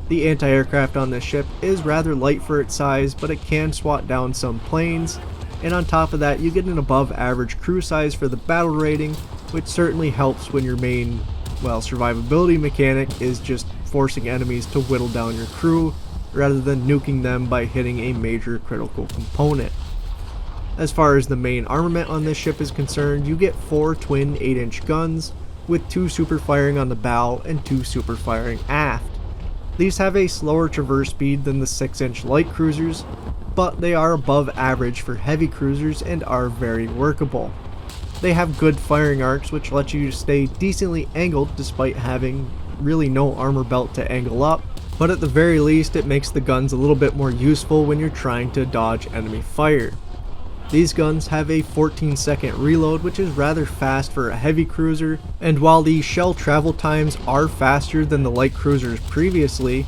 The anti-aircraft on this ship is rather light for its size, but it can swat down some planes, and on top of that you get an above average crew size for the battle rating, which certainly helps when your main, survivability mechanic is just forcing enemies to whittle down your crew rather than nuking them by hitting a major critical component. As far as the main armament on this ship is concerned, you get 4 twin 8-inch guns with 2 super firing on the bow and 2 super firing aft. These have a slower traverse speed than the 6-inch light cruisers, but they are above average for heavy cruisers and are very workable. They have good firing arcs, which let you stay decently angled despite having really no armor belt to angle up, but at the very least it makes the guns a little bit more useful when you're trying to dodge enemy fire. These guns have a 14-second reload, which is rather fast for a heavy cruiser, and while the shell travel times are faster than the light cruisers previously,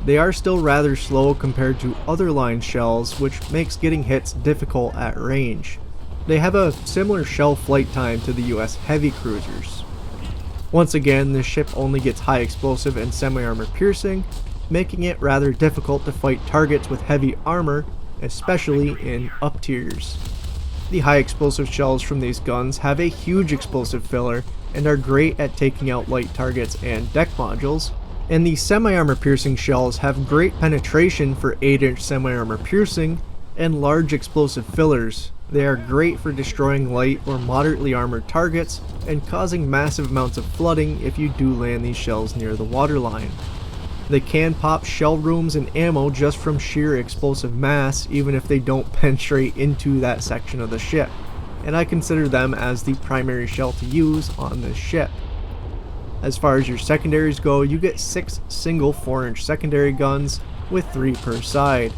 they are still rather slow compared to other line shells, which makes getting hits difficult at range. They have a similar shell flight time to the US heavy cruisers. Once again, this ship only gets high explosive and semi-armor piercing, making it rather difficult to fight targets with heavy armor, especially in up tiers. The high explosive shells from these guns have a huge explosive filler and are great at taking out light targets and deck modules, and the semi-armor piercing shells have great penetration for 8-inch semi-armor piercing and large explosive fillers. They are great for destroying light or moderately armored targets and causing massive amounts of flooding if you do land these shells near the waterline. They can pop shell rooms and ammo just from sheer explosive mass, even if they don't penetrate into that section of the ship, and I consider them as the primary shell to use on this ship. As far as your secondaries go, you get 6 single 4-inch secondary guns with 3 per side.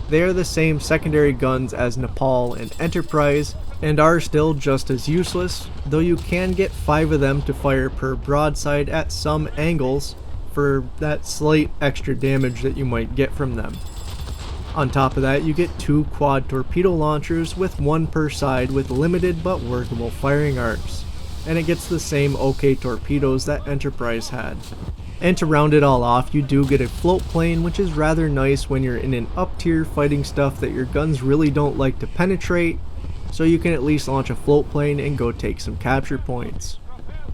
They are the same secondary guns as Nepal and Enterprise, and are still just as useless, though you can get 5 of them to fire per broadside at some angles for that slight extra damage that you might get from them. On top of that, you get 2 quad torpedo launchers with 1 per side with limited but workable firing arcs, and it gets the same OK torpedoes that Enterprise had. And to round it all off, you do get a float plane, which is rather nice when you're in an up tier fighting stuff that your guns really don't like to penetrate, so you can at least launch a float plane and go take some capture points.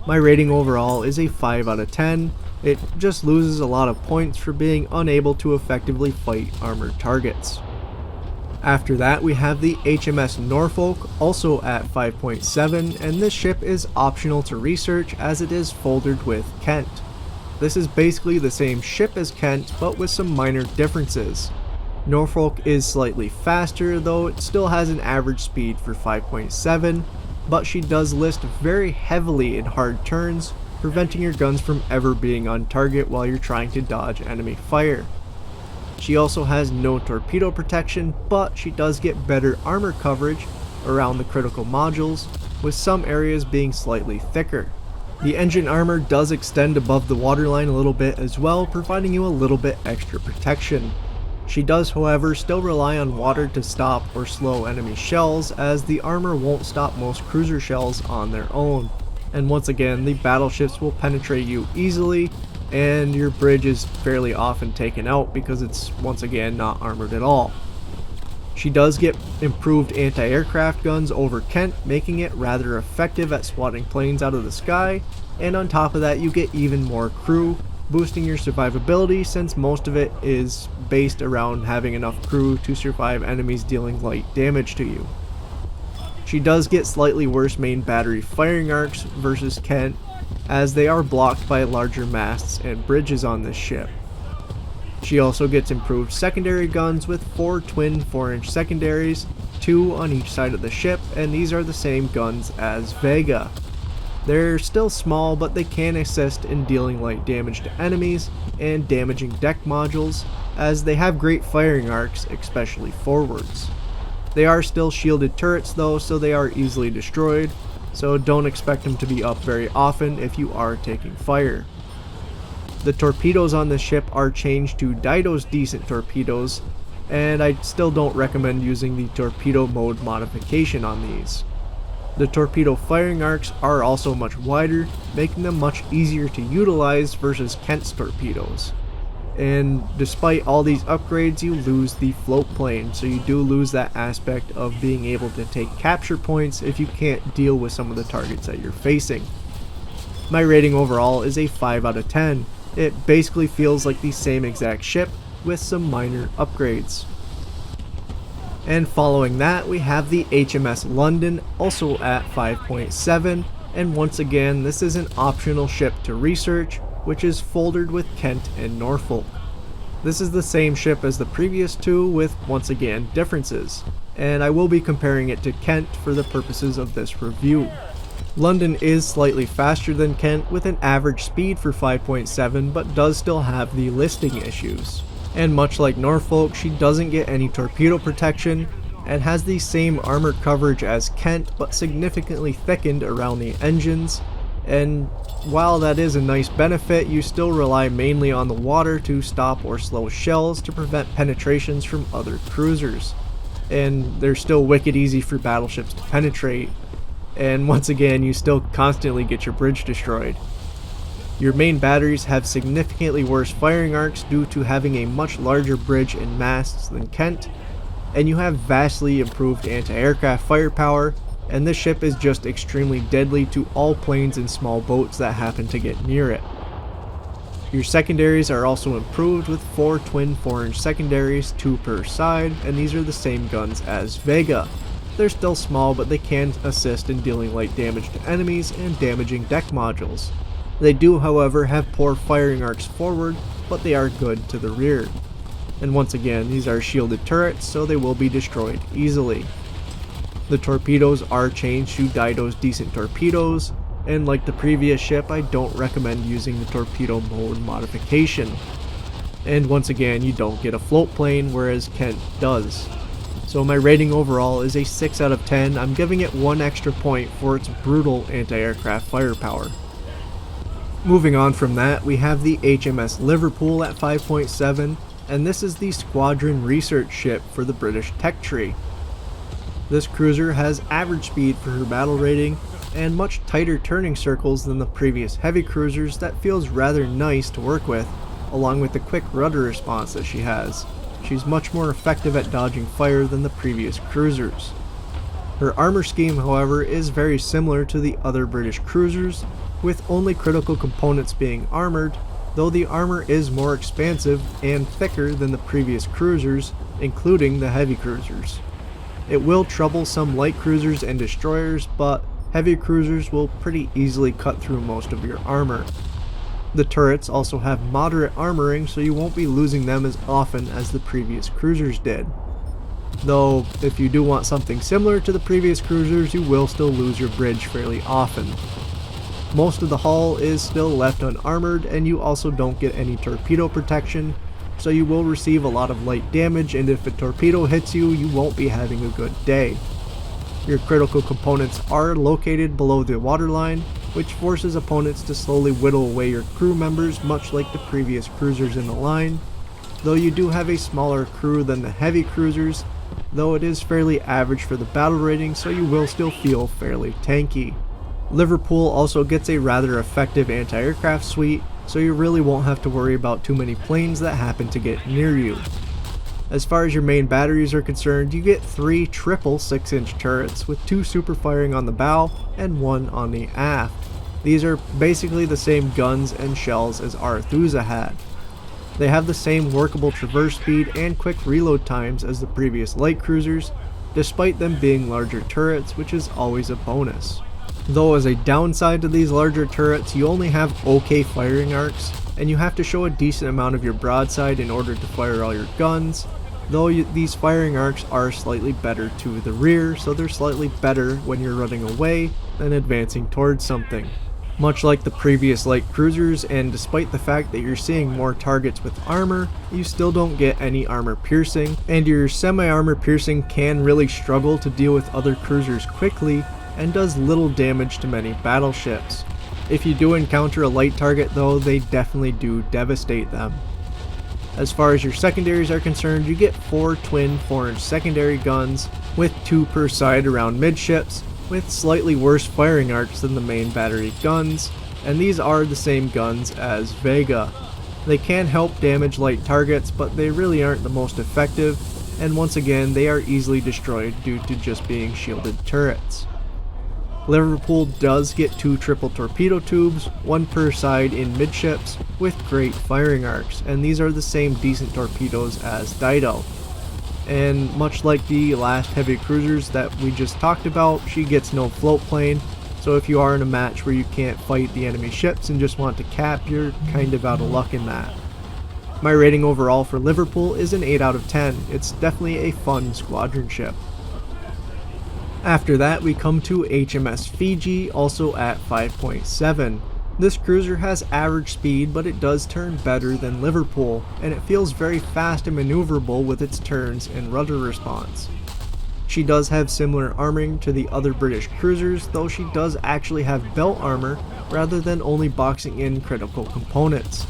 My rating overall is a 5 out of 10. It just loses a lot of points for being unable to effectively fight armored targets. After that, we have the HMS Norfolk, also at 5.7, and this ship is optional to research as it is foldered with Kent. This is basically the same ship as Kent, but with some minor differences. Norfolk is slightly faster, though it still has an average speed for 5.7, but she does list very heavily in hard turns, preventing your guns from ever being on target while you're trying to dodge enemy fire. She also has no torpedo protection, but she does get better armor coverage around the critical modules, with some areas being slightly thicker. The engine armor does extend above the waterline a little bit as well, providing you a little bit extra protection. She does, however, still rely on water to stop or slow enemy shells, as the armor won't stop most cruiser shells on their own. And once again, the battleships will penetrate you easily, and your bridge is fairly often taken out because it's once again not armored at all. She does get improved anti-aircraft guns over Kent, making it rather effective at swatting planes out of the sky, and on top of that you get even more crew, boosting your survivability since most of it is based around having enough crew to survive enemies dealing light damage to you. She does get slightly worse main battery firing arcs versus Kent, as they are blocked by larger masts and bridges on this ship. She also gets improved secondary guns with 4 twin 4-inch secondaries, 2 on each side of the ship, and these are the same guns as Vega. They're still small, but they can assist in dealing light damage to enemies and damaging deck modules, as they have great firing arcs, especially forwards. They are still shielded turrets though, so they are easily destroyed, so don't expect them to be up very often if you are taking fire. The torpedoes on this ship are changed to Dido's decent torpedoes, and I still don't recommend using the torpedo mode modification on these. The torpedo firing arcs are also much wider, making them much easier to utilize versus Kent's torpedoes. And despite all these upgrades, you lose the float plane, so you do lose that aspect of being able to take capture points if you can't deal with some of the targets that you're facing. My rating overall is a 5 out of 10. It basically feels like the same exact ship with some minor upgrades. And following that, we have the HMS London, also at 5.7, and once again this is an optional ship to research, which is foldered with Kent and Norfolk. This is the same ship as the previous two with once again differences, and I will be comparing it to Kent for the purposes of this review. London is slightly faster than Kent with an average speed for 5.7, but does still have the listing issues. And much like Norfolk, she doesn't get any torpedo protection and has the same armor coverage as Kent, but significantly thickened around the engines. And while that is a nice benefit, you still rely mainly on the water to stop or slow shells to prevent penetrations from other cruisers. And they're still wicked easy for battleships to penetrate. And once again, you still constantly get your bridge destroyed. Your main batteries have significantly worse firing arcs due to having a much larger bridge and masts than Kent, and you have vastly improved anti-aircraft firepower, and this ship is just extremely deadly to all planes and small boats that happen to get near it. Your secondaries are also improved with 4 twin 4-inch secondaries, 2 per side, and these are the same guns as Vega. They're still small, but they can assist in dealing light damage to enemies and damaging deck modules. They do, however, have poor firing arcs forward, but they are good to the rear. And once again, these are shielded turrets, so they will be destroyed easily. The torpedoes are changed to Dido's decent torpedoes, and like the previous ship, I don't recommend using the torpedo mode modification. And once again, you don't get a float plane, whereas Kent does. So my rating overall is a 6 out of 10. I'm giving it 1 extra point for its brutal anti-aircraft firepower. Moving on from that, we have the HMS Liverpool at 5.7, and this is the squadron research ship for the British tech tree. This cruiser has average speed for her battle rating and much tighter turning circles than the previous heavy cruisers that feels rather nice to work with, along with the quick rudder response that she has. She's much more effective at dodging fire than the previous cruisers. Her armor scheme, however, is very similar to the other British cruisers, with only critical components being armored, though the armor is more expansive and thicker than the previous cruisers, including the heavy cruisers. It will trouble some light cruisers and destroyers, but heavy cruisers will pretty easily cut through most of your armor. The turrets also have moderate armoring, so you won't be losing them as often as the previous cruisers did. Though, if you do want something similar to the previous cruisers, you will still lose your bridge fairly often. Most of the hull is still left unarmored, and you also don't get any torpedo protection, so you will receive a lot of light damage, and if a torpedo hits you, you won't be having a good day. Your critical components are located below the waterline, which forces opponents to slowly whittle away your crew members, much like the previous cruisers in the line, though you do have a smaller crew than the heavy cruisers, though it is fairly average for the battle rating, so you will still feel fairly tanky. Liverpool also gets a rather effective anti-aircraft suite, so you really won't have to worry about too many planes that happen to get near you. As far as your main batteries are concerned, you get 3 triple 6-inch turrets with 2 super firing on the bow and 1 on the aft. These are basically the same guns and shells as Arethusa had. They have the same workable traverse speed and quick reload times as the previous light cruisers, despite them being larger turrets, which is always a bonus. Though as a downside to these larger turrets, you only have okay firing arcs, and you have to show a decent amount of your broadside in order to fire all your guns, though these firing arcs are slightly better to the rear, so they're slightly better when you're running away than advancing towards something. Much like the previous light cruisers, and despite the fact that you're seeing more targets with armor, you still don't get any armor piercing, and your semi-armor piercing can really struggle to deal with other cruisers quickly, and does little damage to many battleships. If you do encounter a light target though, they definitely do devastate them. As far as your secondaries are concerned, you get 4 twin 4-inch secondary guns, with 2 per side around midships, with slightly worse firing arcs than the main battery guns, and these are the same guns as Vega. They can help damage light targets, but they really aren't the most effective, and once again they are easily destroyed due to just being shielded turrets. Liverpool does get 2 triple torpedo tubes, 1 per side in midships, with great firing arcs, and these are the same decent torpedoes as Dido. And much like the last heavy cruisers that we just talked about, she gets no float plane, so if you are in a match where you can't fight the enemy ships and just want to cap, you're kind of out of luck in that. My rating overall for Liverpool is an 8 out of 10, it's definitely a fun squadron ship. After that we come to HMS Fiji, also at 5.7. This cruiser has average speed, but it does turn better than Liverpool, and it feels very fast and maneuverable with its turns and rudder response. She does have similar armoring to the other British cruisers, though she does actually have belt armor rather than only boxing in critical components.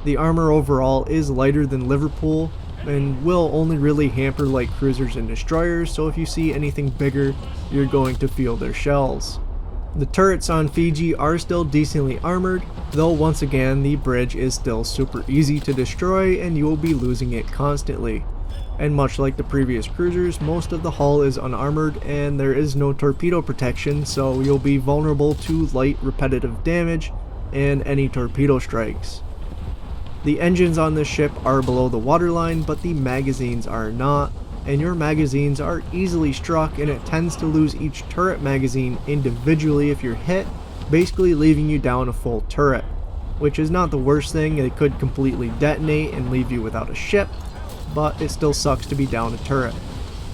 The armor overall is lighter than Liverpool, and will only really hamper light cruisers and destroyers, so if you see anything bigger, you're going to feel their shells. The turrets on Fiji are still decently armored, though once again the bridge is still super easy to destroy and you will be losing it constantly. And much like the previous cruisers, most of the hull is unarmored and there is no torpedo protection, so you'll be vulnerable to light repetitive damage and any torpedo strikes. The engines on this ship are below the waterline, but the magazines are not, and your magazines are easily struck, and it tends to lose each turret magazine individually if you're hit, basically leaving you down a full turret. Which is not the worst thing, it could completely detonate and leave you without a ship, but it still sucks to be down a turret.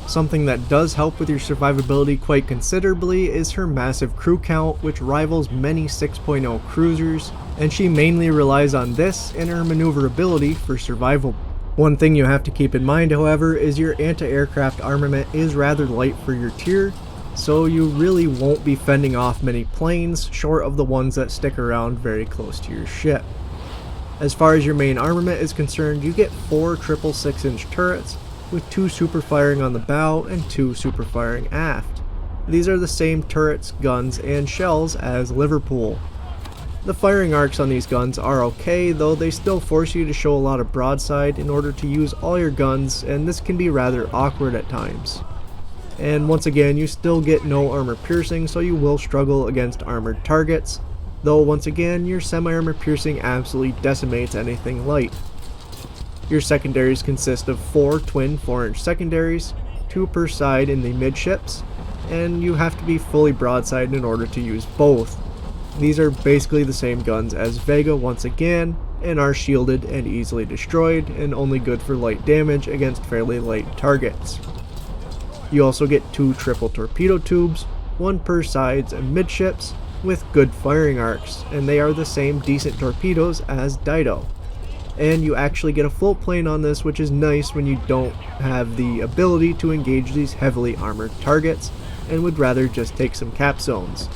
Something that does help with your survivability quite considerably is her massive crew count, which rivals many 6.0 cruisers, and she mainly relies on this and her maneuverability for survival. One thing you have to keep in mind, however, is your anti-aircraft armament is rather light for your tier, so you really won't be fending off many planes short of the ones that stick around very close to your ship. As far as your main armament is concerned, you get 4 triple 6-inch turrets, with 2 super firing on the bow and 2 super firing aft. These are the same turrets, guns, and shells as Liverpool. The firing arcs on these guns are okay, though they still force you to show a lot of broadside in order to use all your guns, and this can be rather awkward at times. And once again, you still get no armor piercing, so you will struggle against armored targets, though once again, your semi-armor piercing absolutely decimates anything light. Your secondaries consist of 4 twin 4-inch secondaries, 2 per side in the midships, and you have to be fully broadside in order to use both. These are basically the same guns as Vega once again, and are shielded and easily destroyed, and only good for light damage against fairly light targets. You also get 2 triple torpedo tubes, 1 per sides and midships, with good firing arcs, and they are the same decent torpedoes as Dido. And you actually get a float plane on this, which is nice when you don't have the ability to engage these heavily armored targets and would rather just take some cap zones.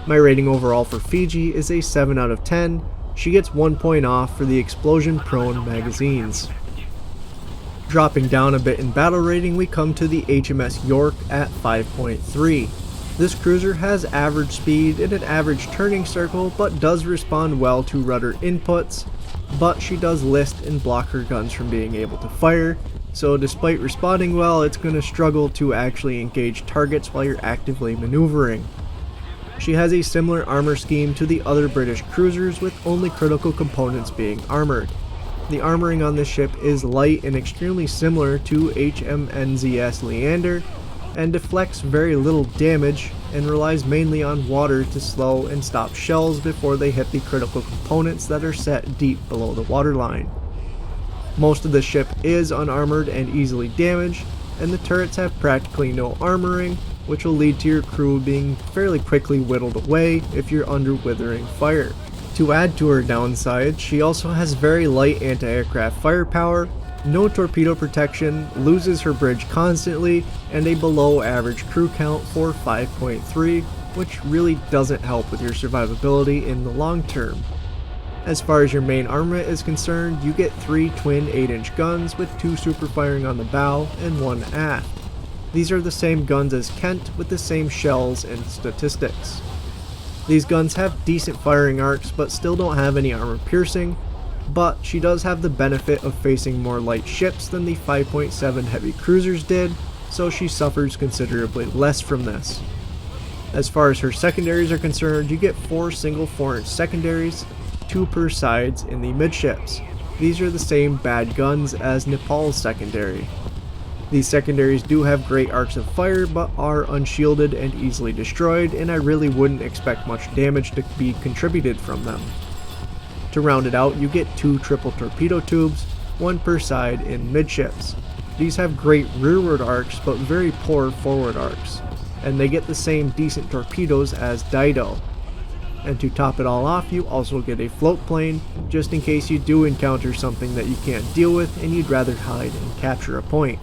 My rating overall for Fiji is a 7 out of 10. She gets 1 point off for the explosion prone magazines. Dropping down a bit in battle rating, we come to the HMS York at 5.3. This cruiser has average speed and an average turning circle, but does respond well to rudder inputs, but she does list and block her guns from being able to fire, so despite responding well, it's going to struggle to actually engage targets while you're actively maneuvering. She has a similar armor scheme to the other British cruisers, with only critical components being armored. The armoring on this ship is light and extremely similar to HMNZS Leander, and deflects very little damage and relies mainly on water to slow and stop shells before they hit the critical components that are set deep below the waterline. Most of the ship is unarmored and easily damaged, and the turrets have practically no armoring, which will lead to your crew being fairly quickly whittled away if you're under withering fire. To add to her downside, she also has very light anti-aircraft firepower, no torpedo protection, loses her bridge constantly, and a below average crew count for 5.3, which really doesn't help with your survivability in the long term. As far as your main armament is concerned, you get 3 twin 8-inch guns with 2 super firing on the bow and 1 aft. These are the same guns as Kent with the same shells and statistics. These guns have decent firing arcs but still don't have any armor piercing, but she does have the benefit of facing more light ships than the 5.7 heavy cruisers did, so she suffers considerably less from this. As far as her secondaries are concerned, you get 4 single 4-inch secondaries, 2 per sides in the midships. These are the same bad guns as Nepal's secondary. These secondaries do have great arcs of fire but are unshielded and easily destroyed, and I really wouldn't expect much damage to be contributed from them. To round it out, you get 2 triple torpedo tubes, 1 per side in midships. These have great rearward arcs but very poor forward arcs, and they get the same decent torpedoes as Dido. And to top it all off, you also get a float plane, just in case you do encounter something that you can't deal with and you'd rather hide and capture a point.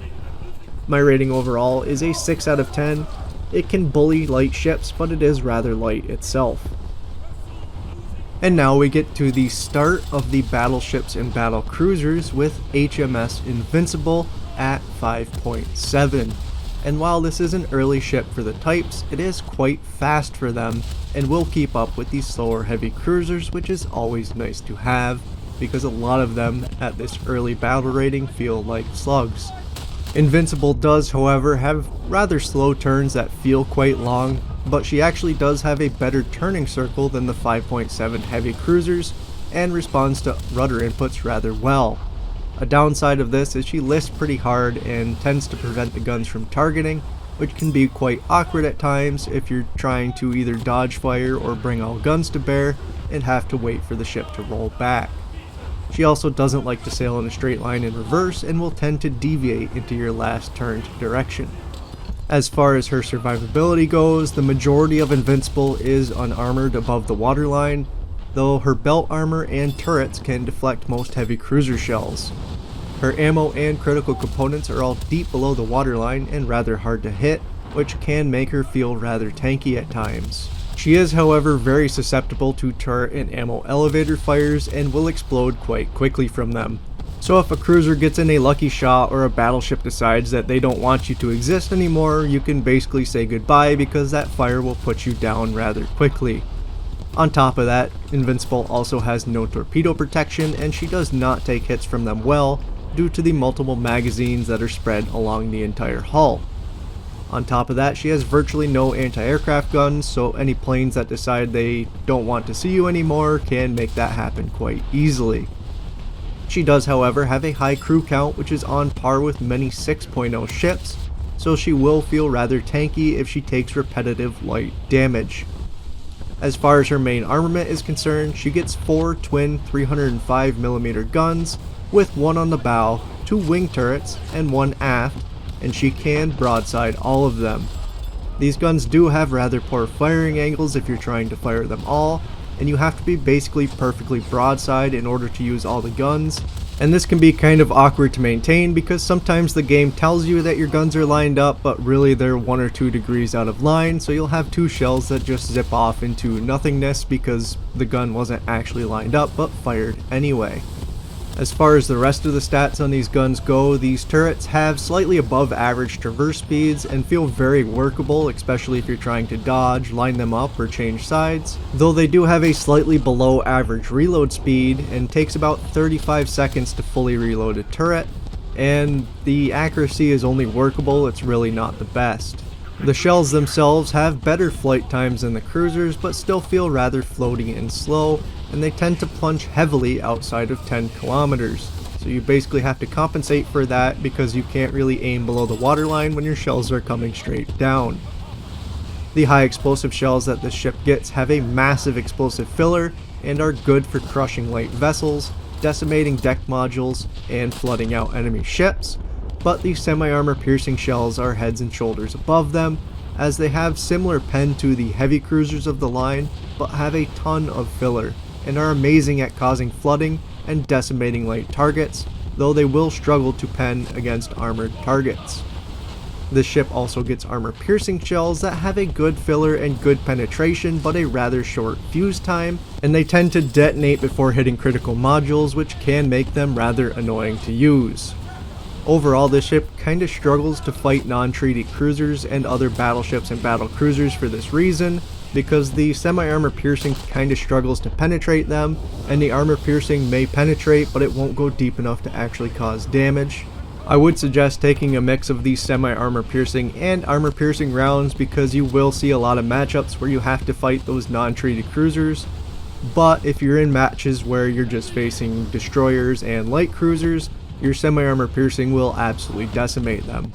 My rating overall is a 6 out of 10. It can bully light ships, but it is rather light itself. And now we get to the start of the battleships and battle cruisers with HMS Invincible at 5.7. And while this is an early ship for the types, it is quite fast for them and will keep up with these slower heavy cruisers, which is always nice to have because a lot of them at this early battle rating feel like slugs. Invincible does, however, have rather slow turns that feel quite long, but she actually does have a better turning circle than the 5.7 heavy cruisers and responds to rudder inputs rather well. A downside of this is she lifts pretty hard and tends to prevent the guns from targeting, which can be quite awkward at times if you're trying to either dodge fire or bring all guns to bear and have to wait for the ship to roll back. She also doesn't like to sail in a straight line in reverse and will tend to deviate into your last turned direction. As far as her survivability goes, the majority of Invincible is unarmored above the waterline, though her belt armor and turrets can deflect most heavy cruiser shells. Her ammo and critical components are all deep below the waterline and rather hard to hit, which can make her feel rather tanky at times. She is, however, very susceptible to turret and ammo elevator fires and will explode quite quickly from them. So if a cruiser gets in a lucky shot or a battleship decides that they don't want you to exist anymore, you can basically say goodbye because that fire will put you down rather quickly. On top of that, Invincible also has no torpedo protection and she does not take hits from them well due to the multiple magazines that are spread along the entire hull. On top of that, she has virtually no anti-aircraft guns, so any planes that decide they don't want to see you anymore can make that happen quite easily. She does, however, have a high crew count, which is on par with many 6.0 ships, so she will feel rather tanky if she takes repetitive light damage. As far as her main armament is concerned, she gets 4 twin 305mm guns, with 1 on the bow, 2 wing turrets, and 1 aft, and she can broadside all of them. These guns do have rather poor firing angles if you're trying to fire them all, and you have to be basically perfectly broadside in order to use all the guns, and this can be kind of awkward to maintain because sometimes the game tells you that your guns are lined up but really they're 1 or 2 degrees out of line, so you'll have 2 shells that just zip off into nothingness because the gun wasn't actually lined up but fired anyway. As far as the rest of the stats on these guns go, these turrets have slightly above average traverse speeds and feel very workable, especially if you're trying to dodge, line them up, or change sides, though they do have a slightly below average reload speed and takes about 35 seconds to fully reload a turret, and the accuracy is only workable, it's really not the best. The shells themselves have better flight times than the cruisers, but still feel rather floaty and slow, and they tend to plunge heavily outside of 10 kilometers. So you basically have to compensate for that because you can't really aim below the waterline when your shells are coming straight down. The high explosive shells that this ship gets have a massive explosive filler and are good for crushing light vessels, decimating deck modules, and flooding out enemy ships, but the semi-armor piercing shells are heads and shoulders above them, as they have similar pen to the heavy cruisers of the line, but have a ton of filler, and are amazing at causing flooding and decimating light targets, though they will struggle to pen against armored targets. This ship also gets armor-piercing shells that have a good filler and good penetration but a rather short fuse time, and they tend to detonate before hitting critical modules, which can make them rather annoying to use. Overall, this ship kinda struggles to fight non-treaty cruisers and other battleships and battle cruisers for this reason, because the semi-armor piercing kinda struggles to penetrate them, and the armor piercing may penetrate but it won't go deep enough to actually cause damage. I would suggest taking a mix of these semi-armor piercing and armor piercing rounds, because you will see a lot of matchups where you have to fight those non-treated cruisers, but if you're in matches where you're just facing destroyers and light cruisers, your semi-armor piercing will absolutely decimate them.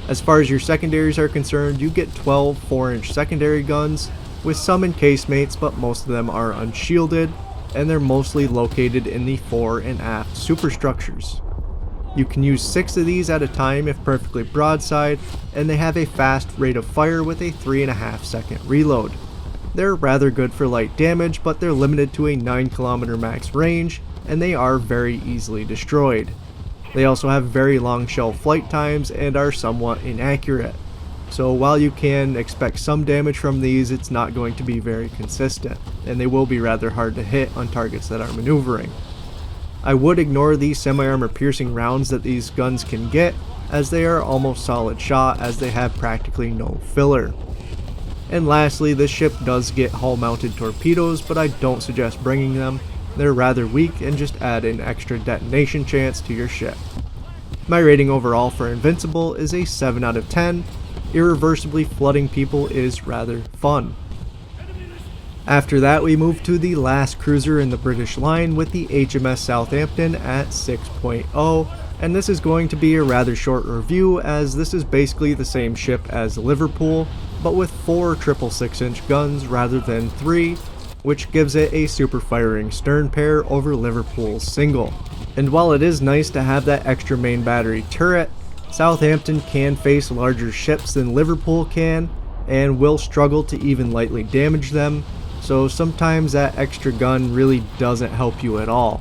As far as your secondaries are concerned, you get 12 4-inch secondary guns, with some in casemates but most of them are unshielded, and they're mostly located in the fore and aft superstructures. You can use 6 of these at a time if perfectly broadside, and they have a fast rate of fire with a 3.5 second reload. They're rather good for light damage, but they're limited to a 9 km max range, and they are very easily destroyed. They also have very long shell flight times and are somewhat inaccurate. So while you can expect some damage from these, it's not going to be very consistent, and they will be rather hard to hit on targets that are maneuvering. I would ignore the semi-armor piercing rounds that these guns can get, as they are almost solid shot as they have practically no filler. And lastly, this ship does get hull mounted torpedoes, but I don't suggest bringing them. They're rather weak and just add an extra detonation chance to your ship. My rating overall for Invincible is a 7 out of 10. Irreversibly flooding people is rather fun. After that, we move to the last cruiser in the British line with the HMS Southampton at 6.0, and this is going to be a rather short review, as this is basically the same ship as Liverpool, but with 4 6.6-inch guns rather than 3, which gives it a super firing stern pair over Liverpool's single. And while it is nice to have that extra main battery turret, Southampton can face larger ships than Liverpool can, and will struggle to even lightly damage them, so sometimes that extra gun really doesn't help you at all.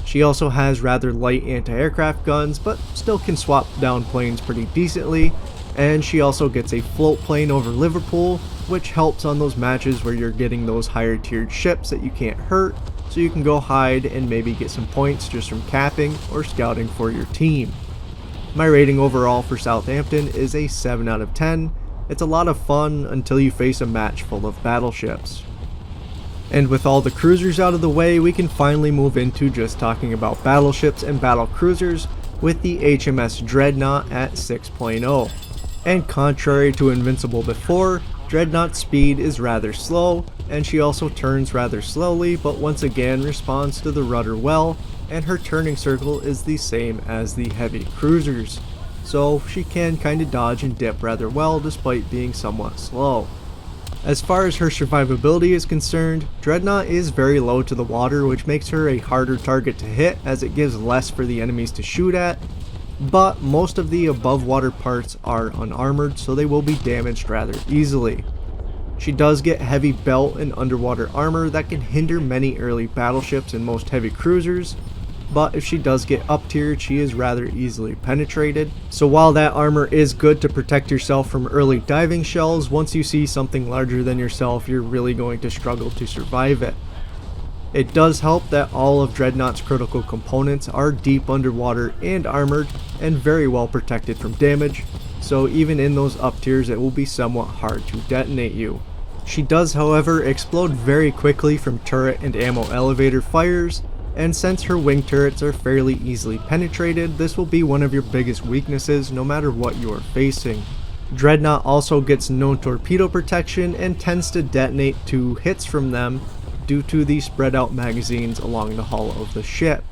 She also has rather light anti-aircraft guns, but still can swap down planes pretty decently, and she also gets a float plane over Liverpool, which helps on those matches where you're getting those higher tiered ships that you can't hurt, so you can go hide and maybe get some points just from capping or scouting for your team. My rating overall for Southampton is a 7 out of 10. It's a lot of fun until you face a match full of battleships. And with all the cruisers out of the way, we can finally move into just talking about battleships and battle cruisers with the HMS Dreadnought at 6.0. And contrary to Invincible before, Dreadnought's speed is rather slow, and she also turns rather slowly, but once again responds to the rudder well, and her turning circle is the same as the heavy cruisers, so she can kinda dodge and dip rather well despite being somewhat slow. As far as her survivability is concerned, Dreadnought is very low to the water, which makes her a harder target to hit as it gives less for the enemies to shoot at, but most of the above water parts are unarmored, so they will be damaged rather easily. She does get heavy belt and underwater armor that can hinder many early battleships and most heavy cruisers, but if she does get up tiered, she is rather easily penetrated. So while that armor is good to protect yourself from early diving shells, once you see something larger than yourself, you're really going to struggle to survive it. It does help that all of Dreadnought's critical components are deep underwater and armored and very well protected from damage, so even in those up tiers it will be somewhat hard to detonate you. She does, however, explode very quickly from turret and ammo elevator fires, and since her wing turrets are fairly easily penetrated, this will be one of your biggest weaknesses no matter what you are facing. Dreadnought also gets no torpedo protection and tends to detonate to hits from them due to the spread out magazines along the hull of the ship.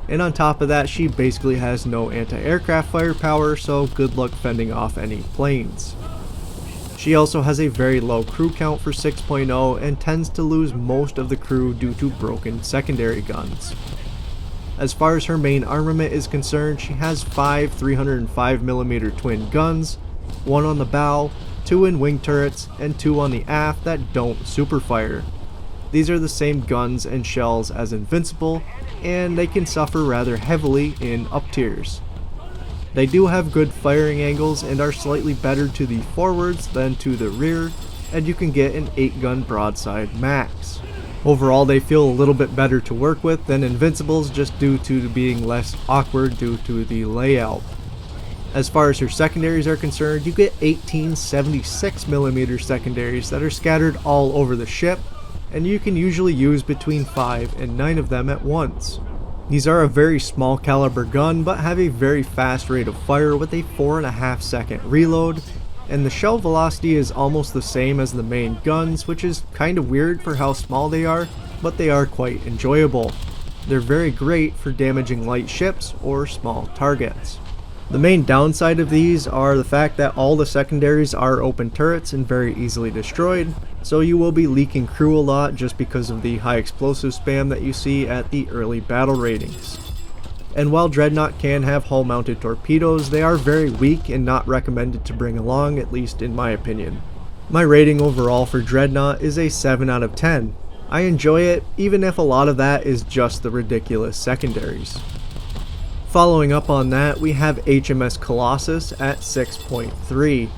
And on top of that, she basically has no anti-aircraft firepower, so good luck fending off any planes. She also has a very low crew count for 6.0 and tends to lose most of the crew due to broken secondary guns. As far as her main armament is concerned, she has 5 305mm twin guns, 1 on the bow, 2 in wing turrets, and 2 on the aft that don't superfire. These are the same guns and shells as Invincible, and they can suffer rather heavily in up tiers. They do have good firing angles and are slightly better to the forwards than to the rear, and you can get an 8-gun broadside max. Overall, they feel a little bit better to work with than Invincibles just due to being less awkward due to the layout. As far as your secondaries are concerned, you get 18 76mm secondaries that are scattered all over the ship, and you can usually use between 5 and 9 of them at once. These are a very small caliber gun but have a very fast rate of fire with a 4.5 second reload, and the shell velocity is almost the same as the main guns, which is kind of weird for how small they are, but they are quite enjoyable. They're very great for damaging light ships or small targets. The main downside of these are the fact that all the secondaries are open turrets and very easily destroyed, so you will be leaking crew a lot just because of the high explosive spam that you see at the early battle ratings. And while Dreadnought can have hull mounted torpedoes, they are very weak and not recommended to bring along, at least in my opinion. My rating overall for Dreadnought is a 7 out of 10. I enjoy it, even if a lot of that is just the ridiculous secondaries. Following up on that, we have HMS Colossus at 6.3,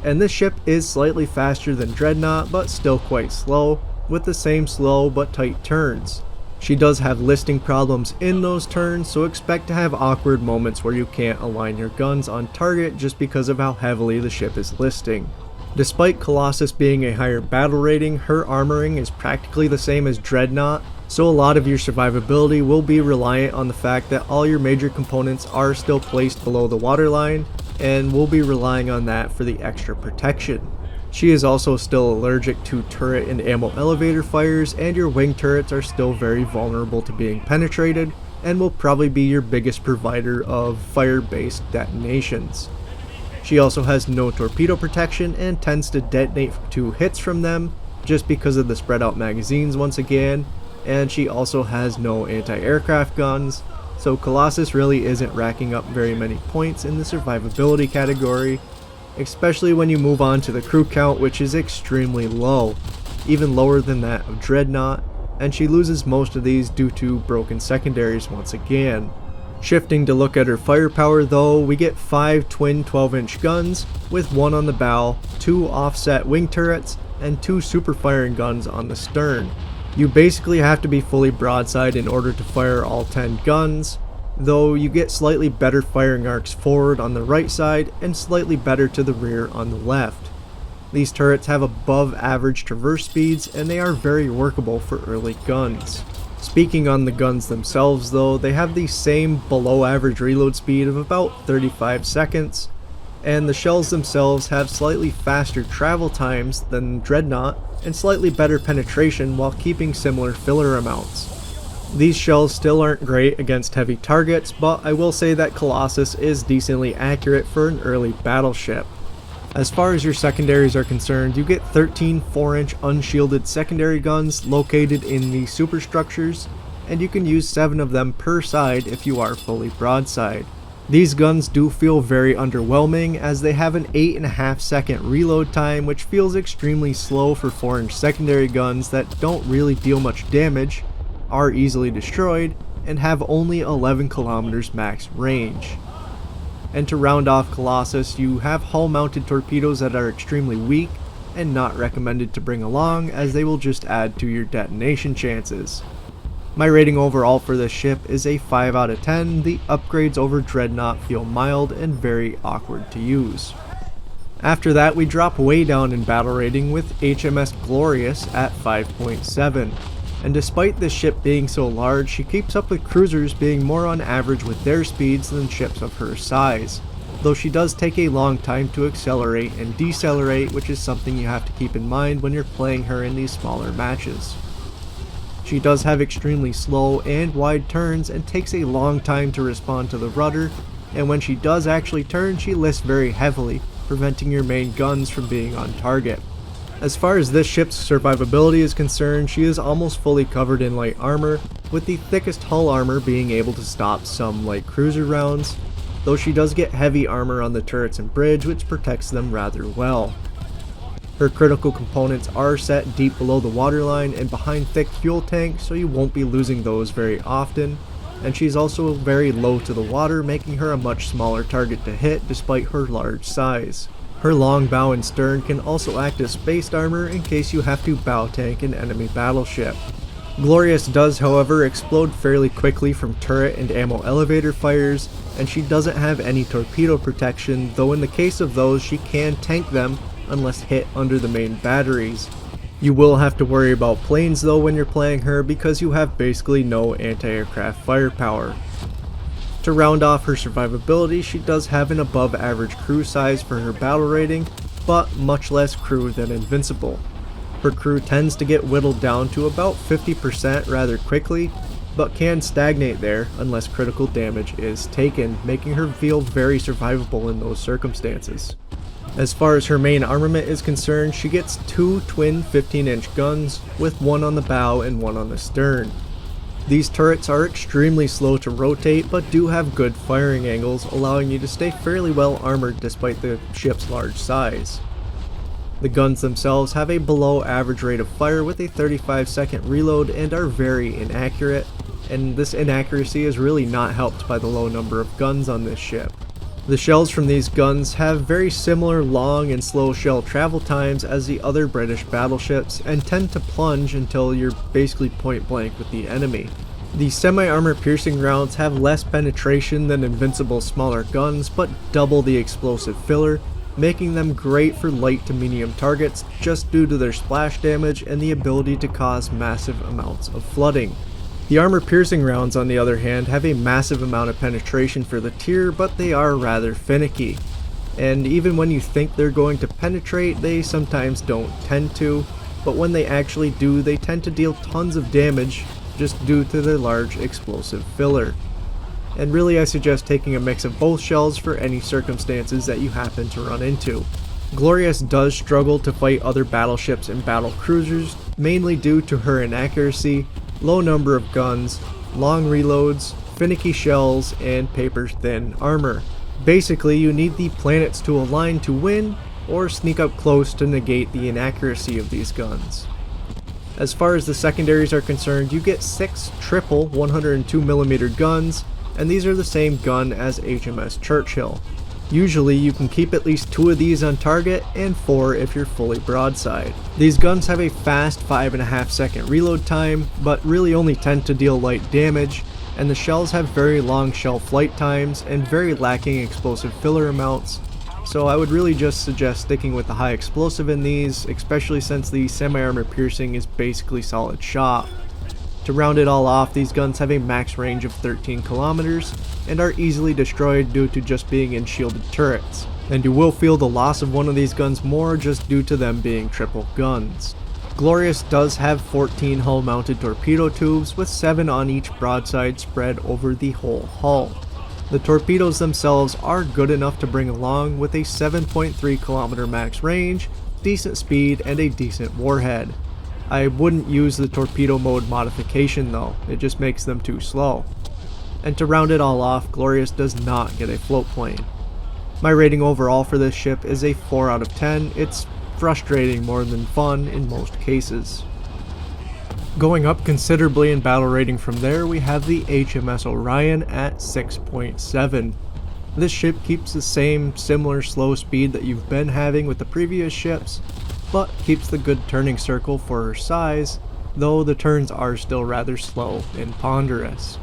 and this ship is slightly faster than Dreadnought but still quite slow, with the same slow but tight turns. She does have listing problems in those turns, so expect to have awkward moments where you can't align your guns on target just because of how heavily the ship is listing. Despite Colossus being a higher battle rating, her armoring is practically the same as Dreadnought, so a lot of your survivability will be reliant on the fact that all your major components are still placed below the waterline, and we'll be relying on that for the extra protection. She is also still allergic to turret and ammo elevator fires, and your wing turrets are still very vulnerable to being penetrated, and will probably be your biggest provider of fire-based detonations. She also has no torpedo protection and tends to detonate 2 hits from them, just because of the spread out magazines once again, and she also has no anti-aircraft guns, so Colossus really isn't racking up very many points in the survivability category, especially when you move on to the crew count, which is extremely low, even lower than that of Dreadnought, and she loses most of these due to broken secondaries once again. Shifting to look at her firepower though, we get 5 twin 12-inch guns, with 1 on the bow, 2 offset wing turrets, and 2 super firing guns on the stern. You basically have to be fully broadside in order to fire all 10 guns, though you get slightly better firing arcs forward on the right side and slightly better to the rear on the left. These turrets have above average traverse speeds and they are very workable for early guns. Speaking on the guns themselves though, they have the same below average reload speed of about 35 seconds, and the shells themselves have slightly faster travel times than Dreadnought and slightly better penetration while keeping similar filler amounts. These shells still aren't great against heavy targets, but I will say that Colossus is decently accurate for an early battleship. As far as your secondaries are concerned, you get 13 4-inch unshielded secondary guns located in the superstructures, and you can use 7 of them per side if you are fully broadside. These guns do feel very underwhelming as they have an 8.5 second reload time, which feels extremely slow for 4-inch secondary guns that don't really deal much damage, are easily destroyed, and have only 11 kilometers max range. And to round off Colossus, you have hull mounted torpedoes that are extremely weak and not recommended to bring along, as they will just add to your detonation chances. My rating overall for this ship is a 5 out of 10. The upgrades over Dreadnought feel mild and very awkward to use. After that, we drop way down in battle rating with HMS Glorious at 5.7. And despite this ship being so large, she keeps up with cruisers being more on average with their speeds than ships of her size, though she does take a long time to accelerate and decelerate, which is something you have to keep in mind when you're playing her in these smaller matches. She does have extremely slow and wide turns and takes a long time to respond to the rudder, and when she does actually turn, she lists very heavily, preventing your main guns from being on target. As far as this ship's survivability is concerned, she is almost fully covered in light armor, with the thickest hull armor being able to stop some light cruiser rounds, though she does get heavy armor on the turrets and bridge, which protects them rather well. Her critical components are set deep below the waterline and behind thick fuel tanks, so you won't be losing those very often, and she's also very low to the water, making her a much smaller target to hit despite her large size. Her long bow and stern can also act as spaced armor in case you have to bow tank an enemy battleship. Glorious does, however, explode fairly quickly from turret and ammo elevator fires, and she doesn't have any torpedo protection, though in the case of those she can tank them unless hit under the main batteries. You will have to worry about planes though when you're playing her because you have basically no anti-aircraft firepower. To round off her survivability, she does have an above average crew size for her battle rating, but much less crew than Invincible. Her crew tends to get whittled down to about 50% rather quickly, but can stagnate there unless critical damage is taken, making her feel very survivable in those circumstances. As far as her main armament is concerned, she gets 2 twin 15-inch guns, with one on the bow and one on the stern. These turrets are extremely slow to rotate, but do have good firing angles, allowing you to stay fairly well armored despite the ship's large size. The guns themselves have a below average rate of fire with a 35-second reload and are very inaccurate, and this inaccuracy is really not helped by the low number of guns on this ship. The shells from these guns have very similar long and slow shell travel times as the other British battleships and tend to plunge until you're basically point blank with the enemy. The semi-armor piercing rounds have less penetration than Invincible's smaller guns, but double the explosive filler, making them great for light to medium targets just due to their splash damage and the ability to cause massive amounts of flooding. The armor piercing rounds, on the other hand, have a massive amount of penetration for the tier, but they are rather finicky. And even when you think they're going to penetrate, they sometimes don't tend to, but when they actually do, they tend to deal tons of damage just due to their large explosive filler. And really, I suggest taking a mix of both shells for any circumstances that you happen to run into. Glorious does struggle to fight other battleships and battle cruisers, mainly due to her inaccuracy, low number of guns, long reloads, finicky shells, and paper-thin armor. Basically, you need the planets to align to win, or sneak up close to negate the inaccuracy of these guns. As far as the secondaries are concerned, you get 6 triple 102mm guns, and these are the same gun as HMS Churchill. Usually you can keep at least 2 of these on target and 4 if you're fully broadside. These guns have a fast 5.5 second reload time, but really only tend to deal light damage, and the shells have very long shell flight times and very lacking explosive filler amounts, so I would really just suggest sticking with the high explosive in these, especially since the semi-armor piercing is basically solid shot. To round it all off, these guns have a max range of 13 kilometers and are easily destroyed due to just being in shielded turrets, and you will feel the loss of one of these guns more just due to them being triple guns. Glorious does have 14 hull mounted torpedo tubes with 7 on each broadside spread over the whole hull. The torpedoes themselves are good enough to bring along with a 7.3 kilometer max range, decent speed, and a decent warhead. I wouldn't use the torpedo mode modification though, it just makes them too slow. And to round it all off, Glorious does not get a float plane. My rating overall for this ship is a 4 out of 10, it's frustrating more than fun in most cases. Going up considerably in battle rating from there, we have the HMS Orion at 6.7. This ship keeps the same similar slow speed that you've been having with the previous ships, but keeps the good turning circle for her size, though the turns are still rather slow and ponderous.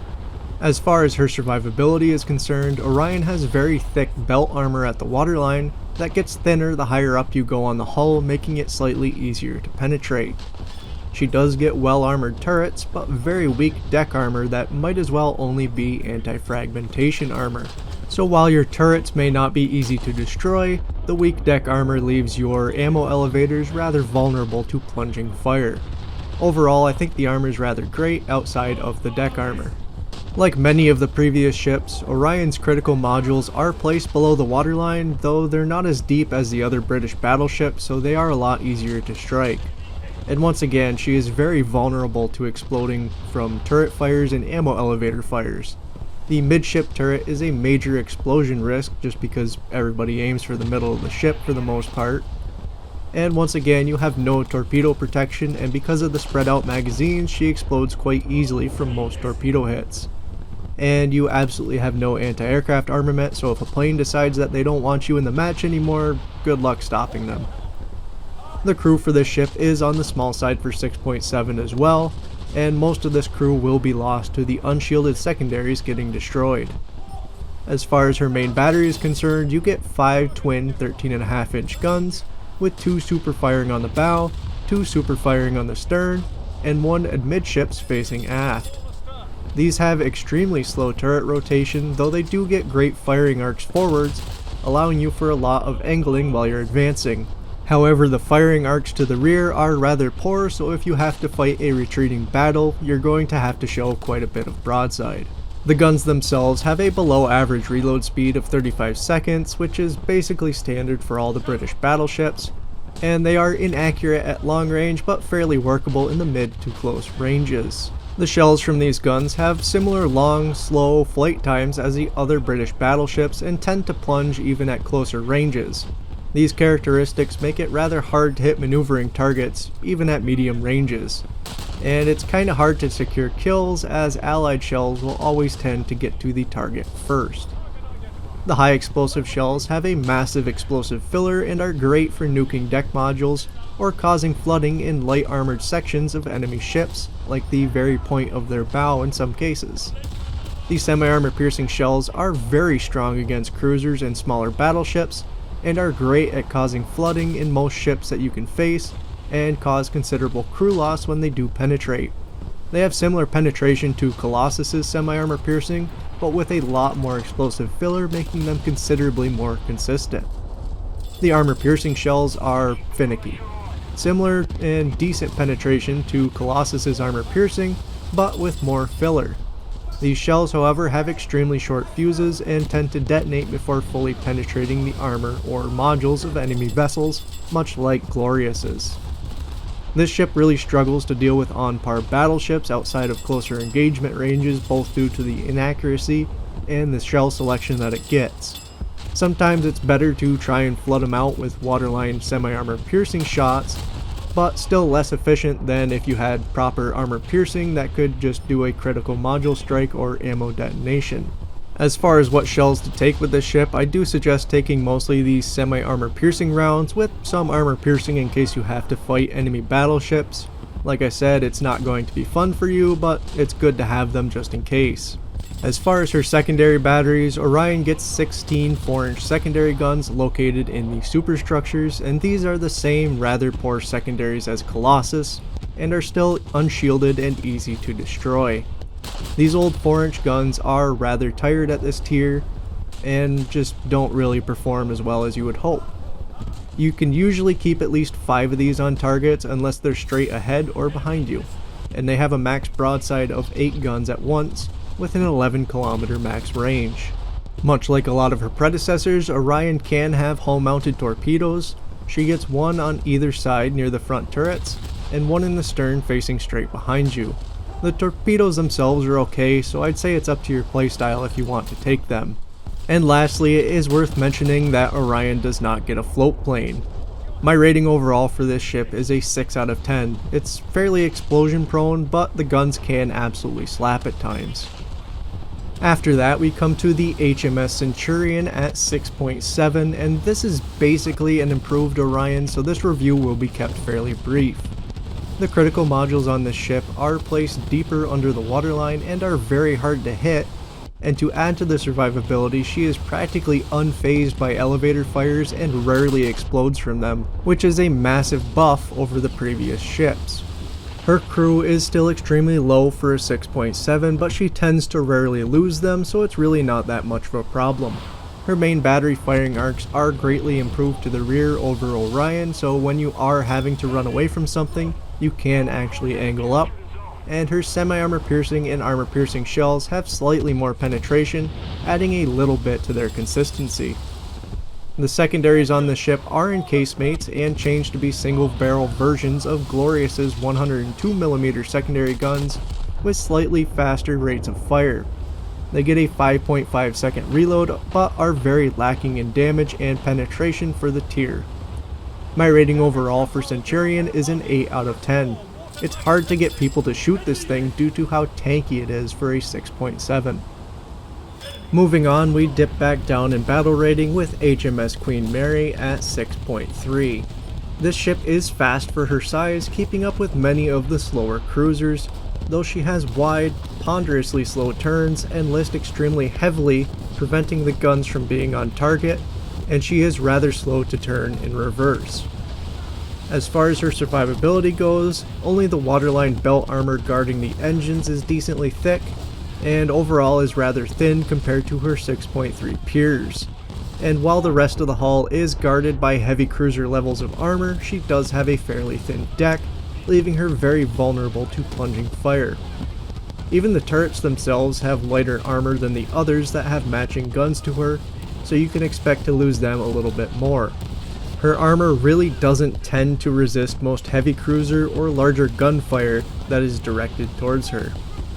As far as her survivability is concerned, Orion has very thick belt armor at the waterline that gets thinner the higher up you go on the hull, making it slightly easier to penetrate. She does get well armored turrets, but very weak deck armor that might as well only be anti-fragmentation armor. So while your turrets may not be easy to destroy, the weak deck armor leaves your ammo elevators rather vulnerable to plunging fire. Overall, I think the armor is rather great outside of the deck armor. Like many of the previous ships, Orion's critical modules are placed below the waterline, though they're not as deep as the other British battleships, so they are a lot easier to strike. And once again, she is very vulnerable to exploding from turret fires and ammo elevator fires. The midship turret is a major explosion risk just because everybody aims for the middle of the ship for the most part. And once again, you have no torpedo protection, and because of the spread out magazines, she explodes quite easily from most torpedo hits. and you absolutely have no anti-aircraft armament, so if a plane decides that they don't want you in the match anymore, good luck stopping them. The crew for this ship is on the small side for 6.7 as well, and most of this crew will be lost to the unshielded secondaries getting destroyed. As far as her main battery is concerned, you get 5 twin 13.5-inch guns, with 2 super firing on the bow, 2 super firing on the stern, and 1 amidships facing aft. These have extremely slow turret rotation, though they do get great firing arcs forwards, allowing you for a lot of angling while you're advancing. However, the firing arcs to the rear are rather poor, so if you have to fight a retreating battle, you're going to have to show quite a bit of broadside. The guns themselves have a below average reload speed of 35 seconds, which is basically standard for all the British battleships, and they are inaccurate at long range but fairly workable in the mid to close ranges. The shells from these guns have similar long, slow flight times as the other British battleships and tend to plunge even at closer ranges. These characteristics make it rather hard to hit maneuvering targets, even at medium ranges. And it's kinda hard to secure kills as allied shells will always tend to get to the target first. The high explosive shells have a massive explosive filler and are great for nuking deck modules or causing flooding in light armored sections of enemy ships, like the very point of their bow in some cases. These semi-armor piercing shells are very strong against cruisers and smaller battleships, and are great at causing flooding in most ships that you can face, and cause considerable crew loss when they do penetrate. They have similar penetration to Colossus' semi-armor piercing, but with a lot more explosive filler, making them considerably more consistent. The armor piercing shells are finicky. Similar and decent penetration to Colossus' armor piercing, but with more filler. These shells, however, have extremely short fuses and tend to detonate before fully penetrating the armor or modules of enemy vessels, much like Glorious's. This ship really struggles to deal with on-par battleships outside of closer engagement ranges, both due to the inaccuracy and the shell selection that it gets. Sometimes it's better to try and flood them out with waterline semi-armor piercing shots, but still less efficient than if you had proper armor piercing that could just do a critical module strike or ammo detonation. As far as what shells to take with this ship, I do suggest taking mostly these semi-armor piercing rounds with some armor piercing in case you have to fight enemy battleships. Like I said, it's not going to be fun for you, but it's good to have them just in case. As far as her secondary batteries, Orion gets 16 4-inch secondary guns located in the superstructures, and these are the same rather poor secondaries as Colossus, and are still unshielded and easy to destroy. These old 4-inch guns are rather tired at this tier, and just don't really perform as well as you would hope. You can usually keep at least 5 of these on targets unless they're straight ahead or behind you, and they have a max broadside of 8 guns at once, with an 11km max range. Much like a lot of her predecessors, Orion can have hull-mounted torpedoes. She gets 1 on either side near the front turrets, and 1 in the stern facing straight behind you. The torpedoes themselves are okay, so I'd say it's up to your playstyle if you want to take them. And lastly, it is worth mentioning that Orion does not get a float plane. My rating overall for this ship is a 6 out of 10. It's fairly explosion prone, but the guns can absolutely slap at times. After that, we come to the HMS Centurion at 6.7, and this is basically an improved Orion, so this review will be kept fairly brief. The critical modules on this ship are placed deeper under the waterline and are very hard to hit, and to add to the survivability, she is practically unfazed by elevator fires and rarely explodes from them, which is a massive buff over the previous ships. Her crew is still extremely low for a 6.7, but she tends to rarely lose them, so it's really not that much of a problem. Her main battery firing arcs are greatly improved to the rear over Orion, so when you are having to run away from something, you can actually angle up. And her semi-armor piercing and armor piercing shells have slightly more penetration, adding a little bit to their consistency. The secondaries on the ship are in casemates and changed to be single barrel versions of Glorious's 102mm secondary guns with slightly faster rates of fire. They get a 5.5 second reload but are very lacking in damage and penetration for the tier. My rating overall for Centurion is an 8 out of 10. It's hard to get people to shoot this thing due to how tanky it is for a 6.7. Moving on, we dip back down in battle rating with HMS Queen Mary at 6.3. This ship is fast for her size, keeping up with many of the slower cruisers, though she has wide, ponderously slow turns and lists extremely heavily, preventing the guns from being on target, and she is rather slow to turn in reverse. As far as her survivability goes, only the waterline belt armor guarding the engines is decently thick, and overall is rather thin compared to her 6.3 peers. And while the rest of the hull is guarded by heavy cruiser levels of armor, she does have a fairly thin deck, leaving her very vulnerable to plunging fire. Even the turrets themselves have lighter armor than the others that have matching guns to her, so you can expect to lose them a little bit more. Her armor really doesn't tend to resist most heavy cruiser or larger gunfire that is directed towards her.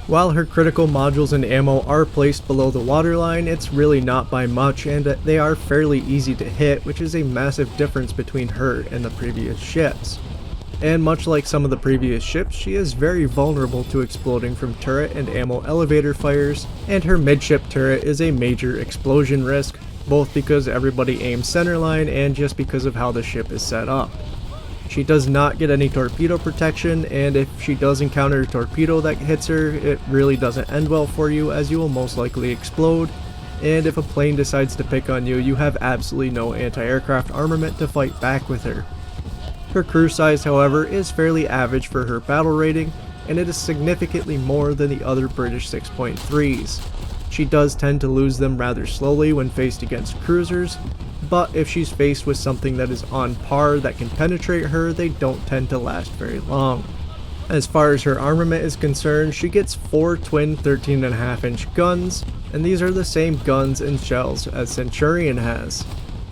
While her critical modules and ammo are placed below the waterline, it's really not by much, and they are fairly easy to hit, which is a massive difference between her and the previous ships. And much like some of the previous ships, she is very vulnerable to exploding from turret and ammo elevator fires, and her midship turret is a major explosion risk, both because everybody aims centerline and just because of how the ship is set up. She does not get any torpedo protection, and if she does encounter a torpedo that hits her, it really doesn't end well for you, as you will most likely explode, and if a plane decides to pick on you, you have absolutely no anti-aircraft armament to fight back with her. Her crew size, however, is fairly average for her battle rating, and it is significantly more than the other British 6.3s. She does tend to lose them rather slowly when faced against cruisers, but if she's faced with something that is on par that can penetrate her, they don't tend to last very long. As far as her armament is concerned, she gets 4 twin 13.5-inch guns, and these are the same guns and shells as Centurion has.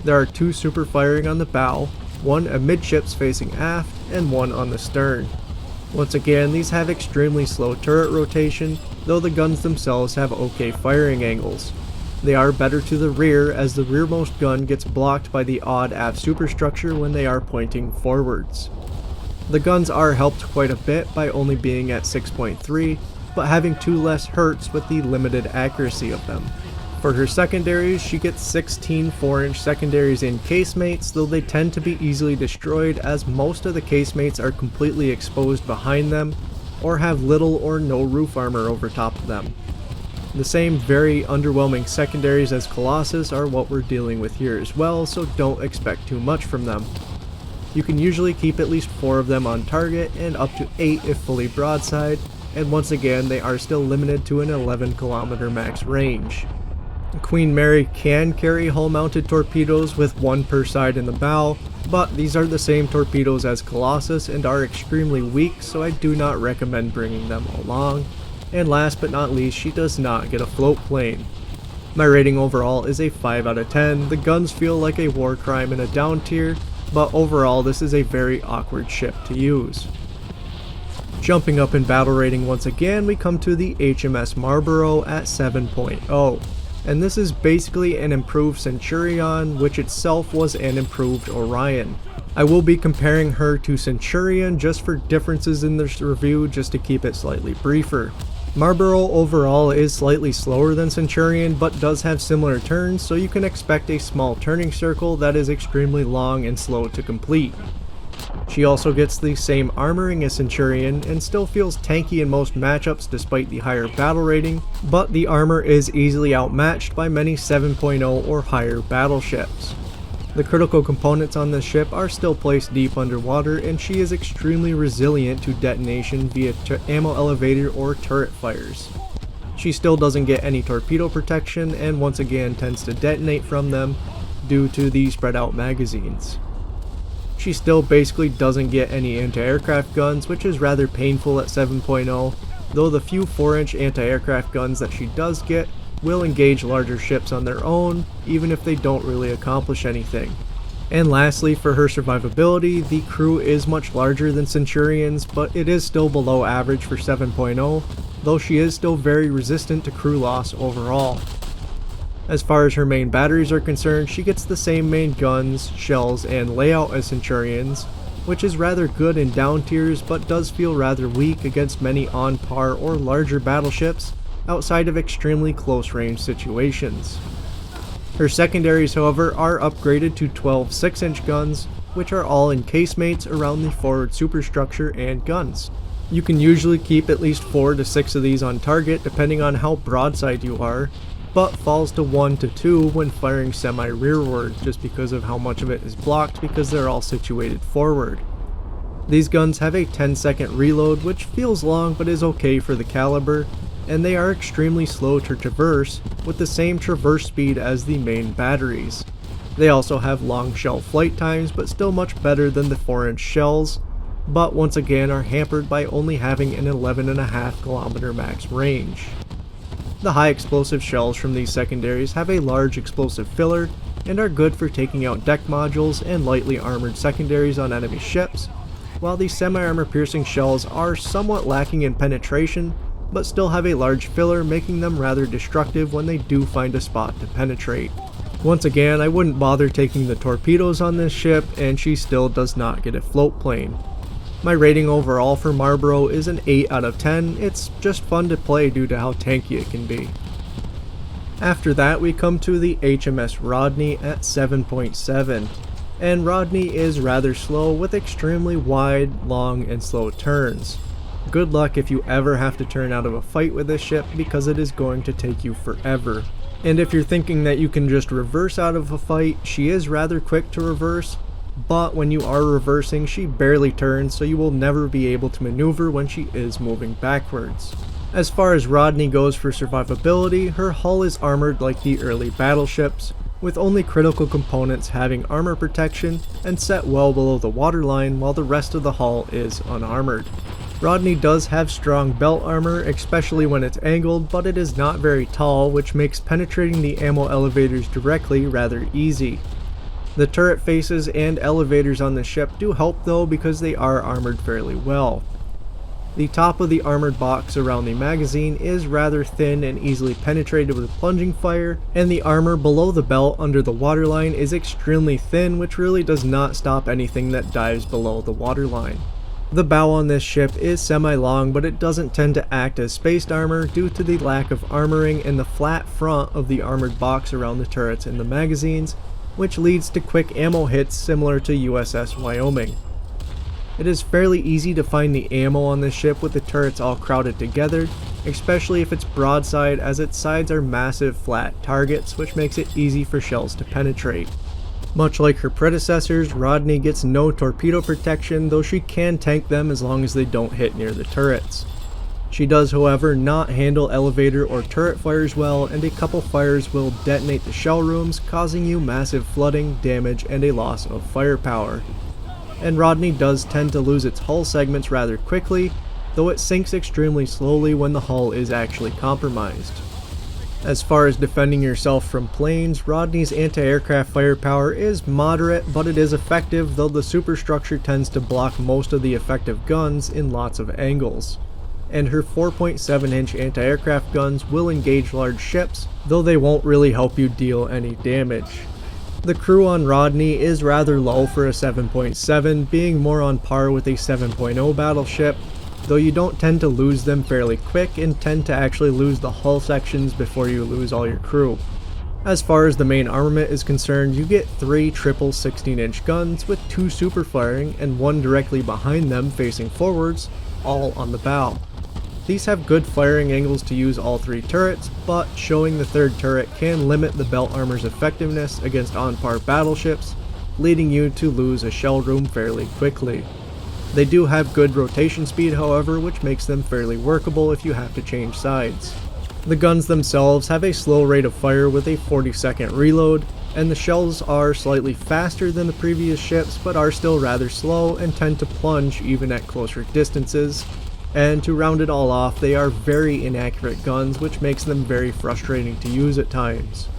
There are 2 super firing on the bow, 1 amidships facing aft, and 1 on the stern. Once again, these have extremely slow turret rotation, though the guns themselves have okay firing angles. They are better to the rear, as the rearmost gun gets blocked by the odd aft superstructure when they are pointing forwards. The guns are helped quite a bit by only being at 6.3, but having 2 less hurts with the limited accuracy of them. For her secondaries, she gets 16 4-inch secondaries in casemates, though they tend to be easily destroyed as most of the casemates are completely exposed behind them, or have little or no roof armor over top of them. The same very underwhelming secondaries as Colossus are what we're dealing with here as well, so don't expect too much from them. You can usually keep at least 4 of them on target and up to 8 if fully broadside, and once again they are still limited to an 11km max range. Queen Mary can carry hull-mounted torpedoes with 1 per side in the bow, but these are the same torpedoes as Colossus and are extremely weak, so I do not recommend bringing them along. And last but not least, she does not get a float plane. My rating overall is a 5 out of 10. The guns feel like a war crime in a down tier, but overall this is a very awkward ship to use. Jumping up in battle rating once again, we come to the HMS Marlborough at 7.0. And this is basically an improved Centurion, which itself was an improved Orion. I will be comparing her to Centurion just for differences in this review, just to keep it slightly briefer. Marlborough overall is slightly slower than Centurion, but does have similar turns, so you can expect a small turning circle that is extremely long and slow to complete. She also gets the same armoring as Centurion and still feels tanky in most matchups despite the higher battle rating, but the armor is easily outmatched by many 7.0 or higher battleships. The critical components on this ship are still placed deep underwater, and she is extremely resilient to detonation via ammo elevator or turret fires. She still doesn't get any torpedo protection and once again tends to detonate from them due to the spread out magazines. She still basically doesn't get any anti-aircraft guns, which is rather painful at 7.0, though the few 4-inch anti-aircraft guns that she does get will engage larger ships on their own, even if they don't really accomplish anything. And lastly, for her survivability, the crew is much larger than Centurion's, but it is still below average for 7.0, though she is still very resistant to crew loss overall. As far as her main batteries are concerned, she gets the same main guns, shells, and layout as Centurion's, which is rather good in down tiers but does feel rather weak against many on par or larger battleships, outside of extremely close range situations. Her secondaries, however, are upgraded to 12 6-inch guns, which are all in casemates around the forward superstructure and guns. You can usually keep at least 4 to 6 of these on target depending on how broadside you are, but falls to 1 to 2 when firing semi-rearward just because of how much of it is blocked because they're all situated forward. These guns have a 10-second reload, which feels long but is okay for the caliber, and they are extremely slow to traverse with the same traverse speed as the main batteries. They also have long shell flight times, but still much better than the 4-inch shells, but once again are hampered by only having an 11.5 kilometer max range. The high explosive shells from these secondaries have a large explosive filler and are good for taking out deck modules and lightly armored secondaries on enemy ships, while the semi-armor piercing shells are somewhat lacking in penetration, but still have a large filler, making them rather destructive when they do find a spot to penetrate. Once again, I wouldn't bother taking the torpedoes on this ship, and she still does not get a float plane. My rating overall for Marlborough is an 8 out of 10, it's just fun to play due to how tanky it can be. After that we come to the HMS Rodney at 7.7, and Rodney is rather slow with extremely wide, long, and slow turns. Good luck if you ever have to turn out of a fight with this ship because it is going to take you forever. And if you're thinking that you can just reverse out of a fight, she is rather quick to reverse, but when you are reversing she barely turns, so you will never be able to maneuver when she is moving backwards. As far as Rodney goes for survivability, her hull is armored like the early battleships, with only critical components having armor protection and set well below the waterline while the rest of the hull is unarmored. Rodney does have strong belt armor, especially when it's angled, but it is not very tall, which makes penetrating the ammo elevators directly rather easy. The turret faces and elevators on the ship do help though because they are armored fairly well. The top of the armored box around the magazine is rather thin and easily penetrated with plunging fire, and the armor below the belt under the waterline is extremely thin, which really does not stop anything that dives below the waterline. The bow on this ship is semi-long, but it doesn't tend to act as spaced armor due to the lack of armoring and the flat front of the armored box around the turrets and the magazines, which leads to quick ammo hits similar to USS Wyoming. It is fairly easy to find the ammo on this ship with the turrets all crowded together, especially if it's broadside, as its sides are massive flat targets, which makes it easy for shells to penetrate. Much like her predecessors, Rodney gets no torpedo protection, though she can tank them as long as they don't hit near the turrets. She does, however, not handle elevator or turret fires well, and a couple fires will detonate the shell rooms, causing you massive flooding, damage, and a loss of firepower. And Rodney does tend to lose its hull segments rather quickly, though it sinks extremely slowly when the hull is actually compromised. As far as defending yourself from planes, Rodney's anti-aircraft firepower is moderate, but it is effective, though the superstructure tends to block most of the effective guns in lots of angles. And her 4.7-inch anti-aircraft guns will engage large ships, though they won't really help you deal any damage. The crew on Rodney is rather low for a 7.7, being more on par with a 7.0 battleship, though you don't tend to lose them fairly quick and tend to actually lose the hull sections before you lose all your crew. As far as the main armament is concerned, you get 3 triple 16-inch guns with 2 super firing and 1 directly behind them facing forwards, all on the bow. These have good firing angles to use all 3 turrets, but showing the 3rd turret can limit the belt armor's effectiveness against on-par battleships, leading you to lose a shell room fairly quickly. They do have good rotation speed, however, which makes them fairly workable if you have to change sides. The guns themselves have a slow rate of fire with a 40-second reload, and the shells are slightly faster than the previous ships, but are still rather slow and tend to plunge even at closer distances. And to round it all off, they are very inaccurate guns, which makes them very frustrating to use at times.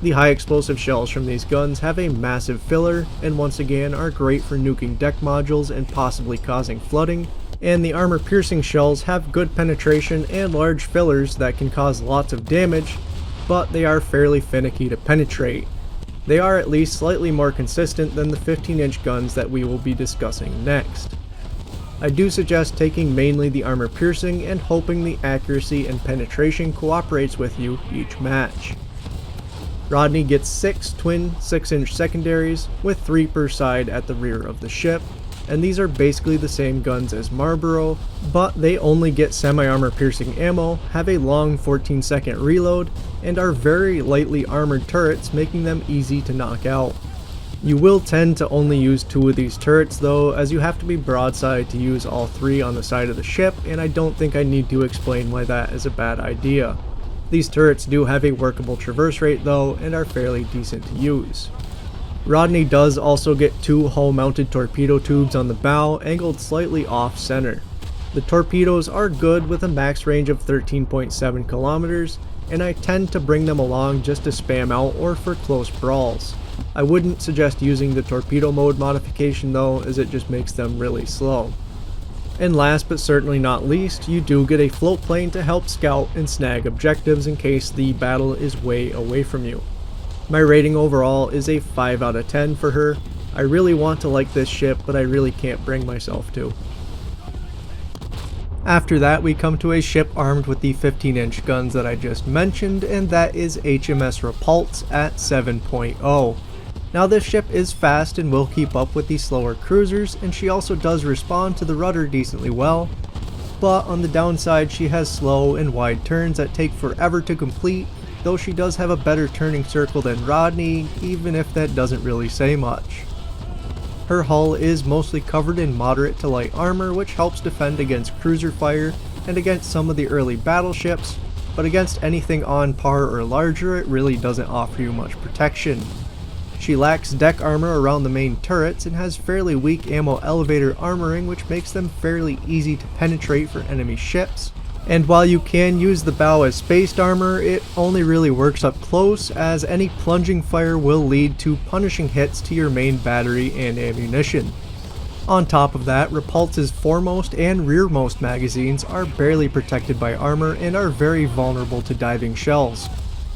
The high explosive shells from these guns have a massive filler, and once again are great for nuking deck modules and possibly causing flooding, and the armor piercing shells have good penetration and large fillers that can cause lots of damage, but they are fairly finicky to penetrate. They are at least slightly more consistent than the 15-inch guns that we will be discussing next. I do suggest taking mainly the armor piercing and hoping the accuracy and penetration cooperates with you each match. Rodney gets 6 twin 6-inch secondaries with 3 per side at the rear of the ship, and these are basically the same guns as Marlboro, but they only get semi-armor piercing ammo, have a long 14-second reload, and are very lightly armored turrets, making them easy to knock out. You will tend to only use 2 of these turrets though, as you have to be broadside to use all 3 on the side of the ship, and I don't think I need to explain why that is a bad idea. These turrets do have a workable traverse rate though, and are fairly decent to use. Rodney does also get 2 hull-mounted torpedo tubes on the bow, angled slightly off-center. The torpedoes are good with a max range of 13.7 kilometers, and I tend to bring them along just to spam out or for close brawls. I wouldn't suggest using the torpedo mode modification though, as it just makes them really slow. And last but certainly not least, you do get a float plane to help scout and snag objectives in case the battle is way away from you. My rating overall is a 5 out of 10 for her. I really want to like this ship, but I really can't bring myself to. After that, we come to a ship armed with the 15-inch guns that I just mentioned, and that is HMS Repulse at 7.0. Now this ship is fast and will keep up with the slower cruisers, and she also does respond to the rudder decently well, but on the downside she has slow and wide turns that take forever to complete, though she does have a better turning circle than Rodney, even if that doesn't really say much. Her hull is mostly covered in moderate to light armor, which helps defend against cruiser fire and against some of the early battleships, but against anything on par or larger it really doesn't offer you much protection. She lacks deck armor around the main turrets and has fairly weak ammo elevator armoring, which makes them fairly easy to penetrate for enemy ships. And while you can use the bow as spaced armor, it only really works up close, as any plunging fire will lead to punishing hits to your main battery and ammunition. On top of that, Repulse's foremost and rearmost magazines are barely protected by armor and are very vulnerable to diving shells.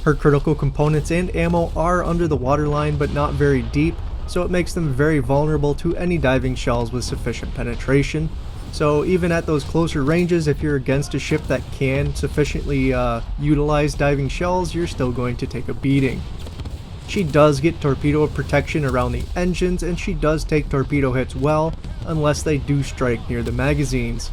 Her critical components and ammo are under the waterline but not very deep, so it makes them very vulnerable to any diving shells with sufficient penetration. So even at those closer ranges, if you're against a ship that can sufficiently utilize diving shells, you're still going to take a beating. She does get torpedo protection around the engines, and she does take torpedo hits well, unless they do strike near the magazines.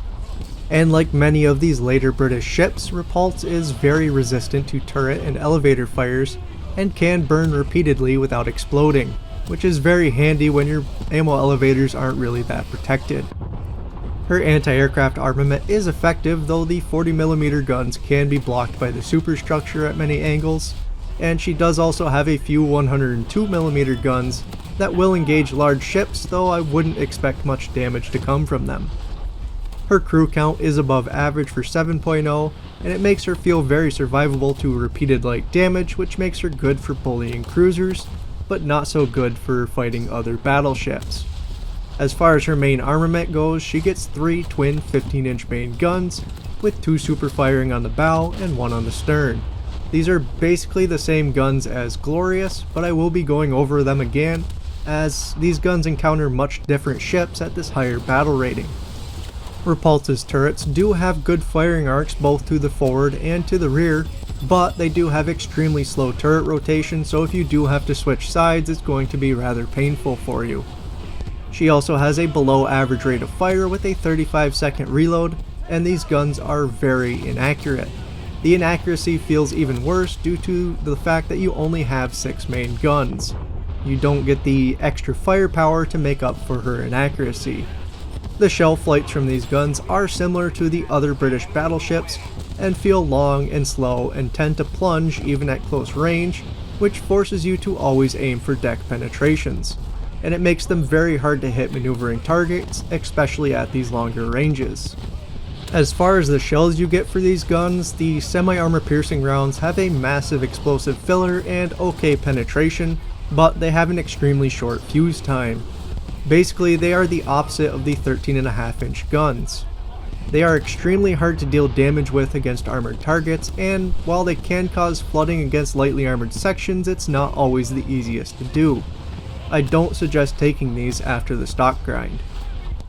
And like many of these later British ships, Repulse is very resistant to turret and elevator fires, and can burn repeatedly without exploding, which is very handy when your ammo elevators aren't really that protected. Her anti-aircraft armament is effective, though the 40mm guns can be blocked by the superstructure at many angles, and she does also have a few 102mm guns that will engage large ships, though I wouldn't expect much damage to come from them. Her crew count is above average for 7.0, and it makes her feel very survivable to repeated light damage, which makes her good for bullying cruisers, but not so good for fighting other battleships. As far as her main armament goes, she gets 3 twin 15-inch main guns, with 2 super firing on the bow and 1 on the stern. These are basically the same guns as Glorious, but I will be going over them again, as these guns encounter much different ships at this higher battle rating. Repulse's turrets do have good firing arcs both to the forward and to the rear, but they do have extremely slow turret rotation, so if you do have to switch sides, it's going to be rather painful for you. She also has a below average rate of fire with a 35-second reload, and these guns are very inaccurate. The inaccuracy feels even worse due to the fact that you only have 6 main guns. You don't get the extra firepower to make up for her inaccuracy. The shell flights from these guns are similar to the other British battleships and feel long and slow and tend to plunge even at close range, which forces you to always aim for deck penetrations, and it makes them very hard to hit maneuvering targets, especially at these longer ranges. As far as the shells you get for these guns, the semi-armor piercing rounds have a massive explosive filler and okay penetration, but they have an extremely short fuse time. Basically, they are the opposite of the 13.5-inch guns. They are extremely hard to deal damage with against armored targets, and while they can cause flooding against lightly armored sections, it's not always the easiest to do. I don't suggest taking these after the stock grind.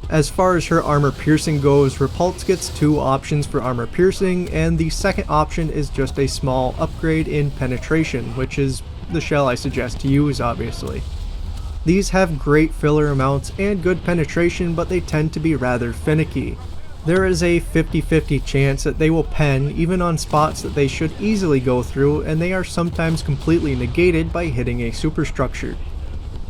As far as her armor piercing goes, Repulse gets two options for armor piercing, and the second option is just a small upgrade in penetration, which is the shell I suggest to use, obviously. These have great filler amounts and good penetration, but they tend to be rather finicky. There is a 50-50 chance that they will pen even on spots that they should easily go through, and they are sometimes completely negated by hitting a superstructure.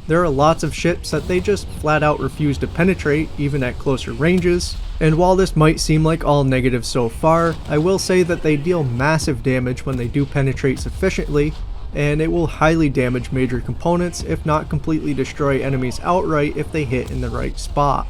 There are lots of ships that they just flat out refuse to penetrate, even at closer ranges, and while this might seem like all negative so far, I will say that they deal massive damage when they do penetrate sufficiently, and it will highly damage major components, if not completely destroy enemies outright if they hit in the right spot.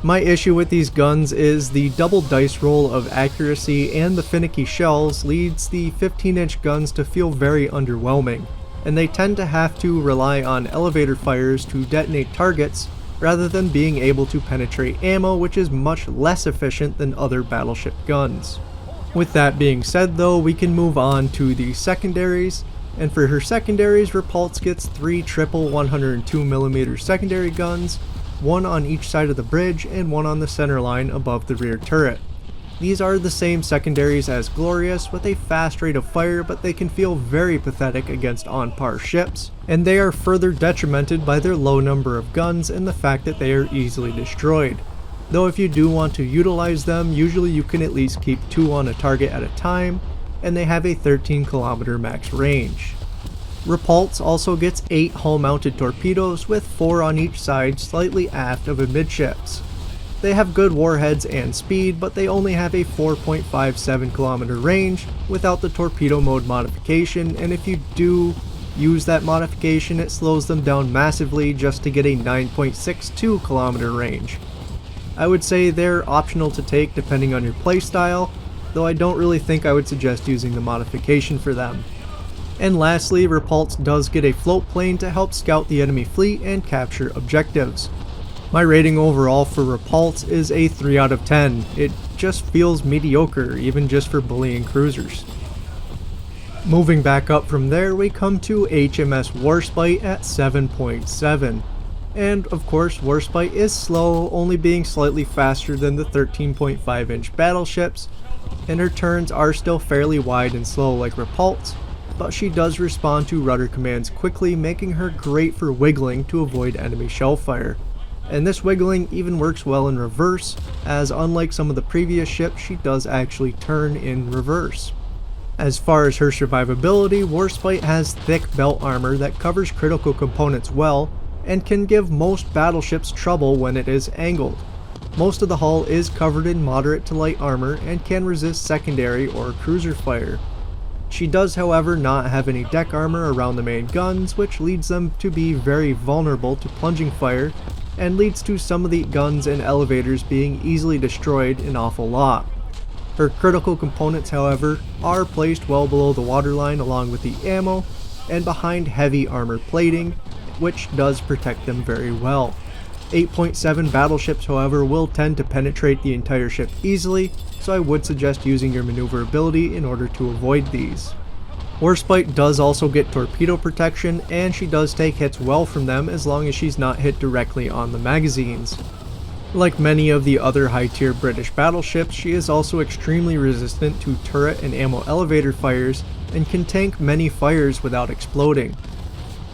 My issue with these guns is the double dice roll of accuracy and the finicky shells leads the 15-inch guns to feel very underwhelming, and they tend to have to rely on elevator fires to detonate targets rather than being able to penetrate ammo, which is much less efficient than other battleship guns. With that being said though, we can move on to the secondaries, and for her secondaries, Repulse gets 3 triple 102mm secondary guns, one on each side of the bridge and one on the center line above the rear turret. These are the same secondaries as Glorious with a fast rate of fire, but they can feel very pathetic against on-par ships, and they are further detrimented by their low number of guns and the fact that they are easily destroyed. Though if you do want to utilize them, usually you can at least keep 2 on a target at a time, and they have a 13km max range. Repulse also gets 8 hull-mounted torpedoes with 4 on each side slightly aft of amidships. They have good warheads and speed, but they only have a 4.57km range without the torpedo mode modification, and if you do use that modification, it slows them down massively just to get a 9.62km range. I would say they're optional to take depending on your playstyle, though I don't really think I would suggest using the modification for them. And lastly, Repulse does get a float plane to help scout the enemy fleet and capture objectives. My rating overall for Repulse is a 3 out of 10. It just feels mediocre, even just for bullying cruisers. Moving back up from there, we come to HMS Warspite at 7.7. And of course, Warspite is slow, only being slightly faster than the 13.5-inch battleships, and her turns are still fairly wide and slow like Repulse, but she does respond to rudder commands quickly, making her great for wiggling to avoid enemy shell fire. And this wiggling even works well in reverse, as unlike some of the previous ships, she does actually turn in reverse. As far as her survivability, Warspite has thick belt armor that covers critical components well, and can give most battleships trouble when it is angled. Most of the hull is covered in moderate to light armor and can resist secondary or cruiser fire. She does, however, not have any deck armor around the main guns, which leads them to be very vulnerable to plunging fire, and leads to some of the guns and elevators being easily destroyed an awful lot. Her critical components, however, are placed well below the waterline along with the ammo, and behind heavy armor plating, which does protect them very well. 8.7 battleships, however, will tend to penetrate the entire ship easily, so I would suggest using your maneuverability in order to avoid these. Warspite does also get torpedo protection, and she does take hits well from them as long as she's not hit directly on the magazines. Like many of the other high-tier British battleships, she is also extremely resistant to turret and ammo elevator fires, and can tank many fires without exploding.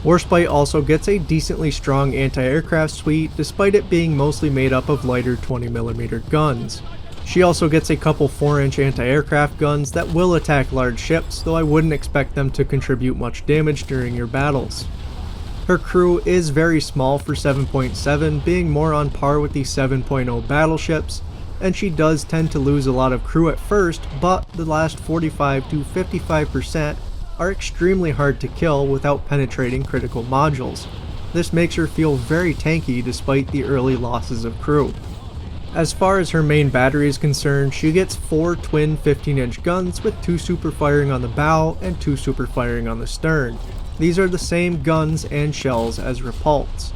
Warspite also gets a decently strong anti-aircraft suite, despite it being mostly made up of lighter 20mm guns. She also gets a couple 4-inch anti-aircraft guns that will attack large ships, though I wouldn't expect them to contribute much damage during your battles. Her crew is very small for 7.7, being more on par with the 7.0 battleships, and she does tend to lose a lot of crew at first, but the last 45 to 55% are extremely hard to kill without penetrating critical modules. This makes her feel very tanky despite the early losses of crew. As far as her main battery is concerned, she gets 4 twin 15-inch guns with 2 super firing on the bow and 2 super firing on the stern. These are the same guns and shells as Repulse.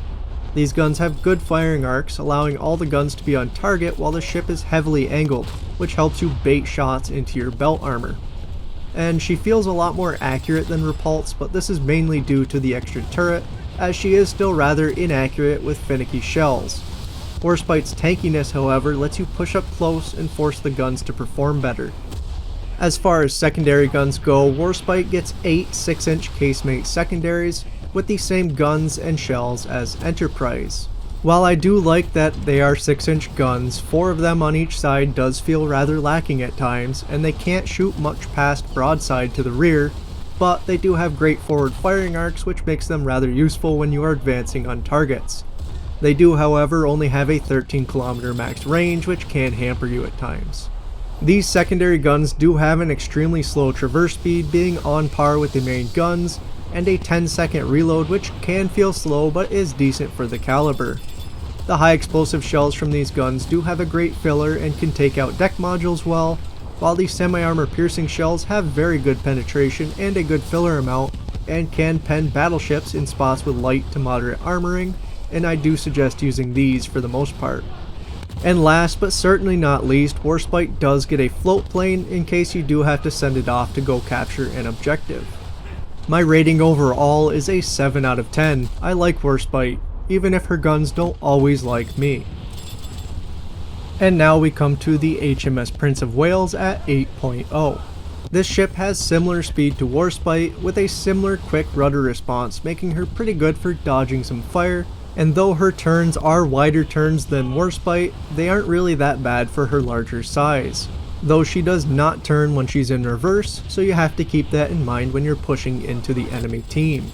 These guns have good firing arcs, allowing all the guns to be on target while the ship is heavily angled, which helps you bait shots into your belt armor. And she feels a lot more accurate than Repulse, but this is mainly due to the extra turret, as she is still rather inaccurate with finicky shells. Warspite's tankiness, however, lets you push up close and force the guns to perform better. As far as secondary guns go, Warspite gets 8 6-inch casemate secondaries with the same guns and shells as Enterprise. While I do like that they are 6-inch guns, 4 of them on each side does feel rather lacking at times, and they can't shoot much past broadside to the rear, but they do have great forward firing arcs, which makes them rather useful when you are advancing on targets. They do, however, only have a 13km max range, which can hamper you at times. These secondary guns do have an extremely slow traverse speed, being on par with the main guns, and a 10-second reload, which can feel slow but is decent for the caliber. The high explosive shells from these guns do have a great filler and can take out deck modules well, while the semi-armor piercing shells have very good penetration and a good filler amount, and can pen battleships in spots with light to moderate armoring, and I do suggest using these for the most part. And last but certainly not least, Warspite does get a float plane in case you do have to send it off to go capture an objective. My rating overall is a 7 out of 10. I like Warspite, even if her guns don't always like me. And now we come to the HMS Prince of Wales at 8.0. This ship has similar speed to Warspite with a similar quick rudder response, making her pretty good for dodging some fire, and though her turns are wider turns than Warspite, they aren't really that bad for her larger size. Though she does not turn when she's in reverse, so you have to keep that in mind when you're pushing into the enemy team.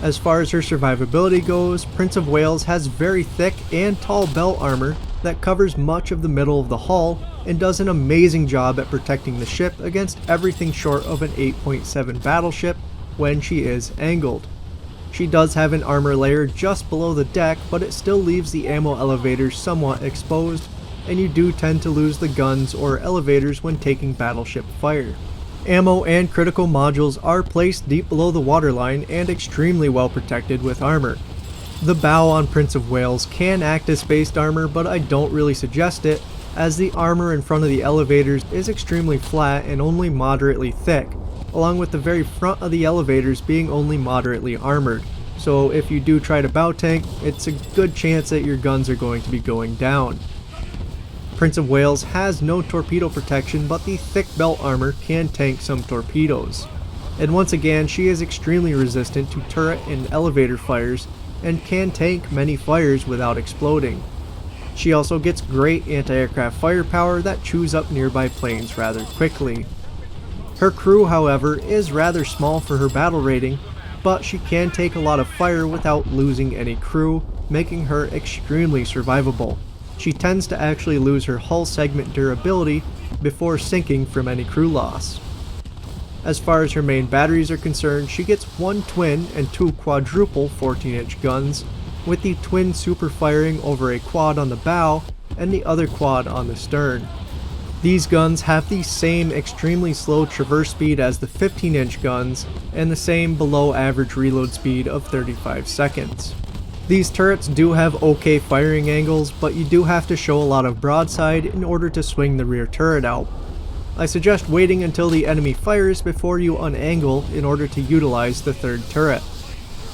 As far as her survivability goes, Prince of Wales has very thick and tall belt armor that covers much of the middle of the hull and does an amazing job at protecting the ship against everything short of an 8.7 battleship when she is angled. She does have an armor layer just below the deck, but it still leaves the ammo elevators somewhat exposed, and you do tend to lose the guns or elevators when taking battleship fire. Ammo and critical modules are placed deep below the waterline and extremely well protected with armor. The bow on Prince of Wales can act as spaced armor, but I don't really suggest it, as the armor in front of the elevators is extremely flat and only moderately thick, along with the very front of the elevators being only moderately armored. So if you do try to bow tank, it's a good chance that your guns are going to be going down. Prince of Wales has no torpedo protection, but the thick belt armor can tank some torpedoes. And once again, she is extremely resistant to turret and elevator fires and can tank many fires without exploding. She also gets great anti-aircraft firepower that chews up nearby planes rather quickly. Her crew, however, is rather small for her battle rating, but she can take a lot of fire without losing any crew, making her extremely survivable. She tends to actually lose her hull segment durability before sinking from any crew loss. As far as her main batteries are concerned, she gets 1 twin and 2 quadruple 14-inch guns, with the twin super firing over a quad on the bow and the other quad on the stern. These guns have the same extremely slow traverse speed as the 15-inch guns and the same below average reload speed of 35 seconds. These turrets do have okay firing angles, but you do have to show a lot of broadside in order to swing the rear turret out. I suggest waiting until the enemy fires before you unangle in order to utilize the third turret.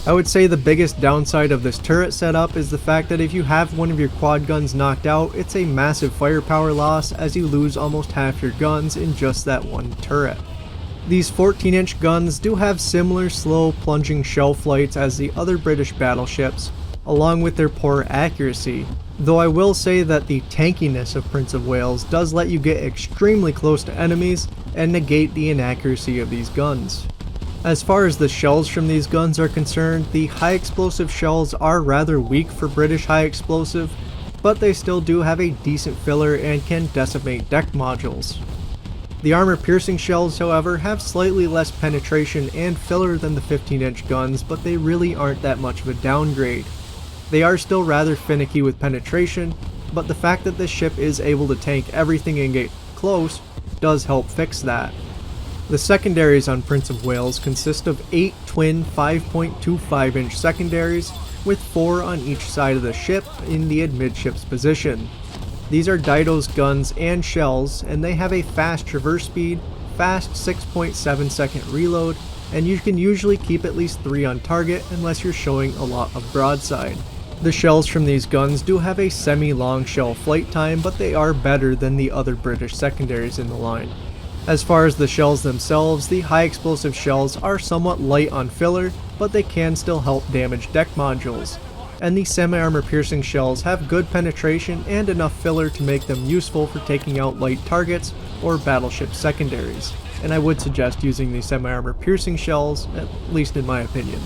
I would say the biggest downside of this turret setup is the fact that if you have one of your quad guns knocked out, it's a massive firepower loss as you lose almost half your guns in just that one turret. These 14-inch guns do have similar slow plunging shell flights as the other British battleships, along with their poor accuracy, though I will say that the tankiness of Prince of Wales does let you get extremely close to enemies and negate the inaccuracy of these guns. As far as the shells from these guns are concerned, the high explosive shells are rather weak for British high explosive, but they still do have a decent filler and can decimate deck modules. The armor piercing shells, however, have slightly less penetration and filler than the 15-inch guns, but they really aren't that much of a downgrade. They are still rather finicky with penetration, but the fact that this ship is able to tank everything and get close does help fix that. The secondaries on Prince of Wales consist of 8 twin 5.25-inch secondaries, with 4 on each side of the ship in the amidships position. These are Dido's guns and shells, and they have a fast traverse speed, fast 6.7 second reload, and you can usually keep at least 3 on target unless you're showing a lot of broadside. The shells from these guns do have a semi-long shell flight time, but they are better than the other British secondaries in the line. As far as the shells themselves, the high explosive shells are somewhat light on filler, but they can still help damage deck modules. And the semi-armor piercing shells have good penetration and enough filler to make them useful for taking out light targets or battleship secondaries, and I would suggest using the semi-armor piercing shells, at least in my opinion.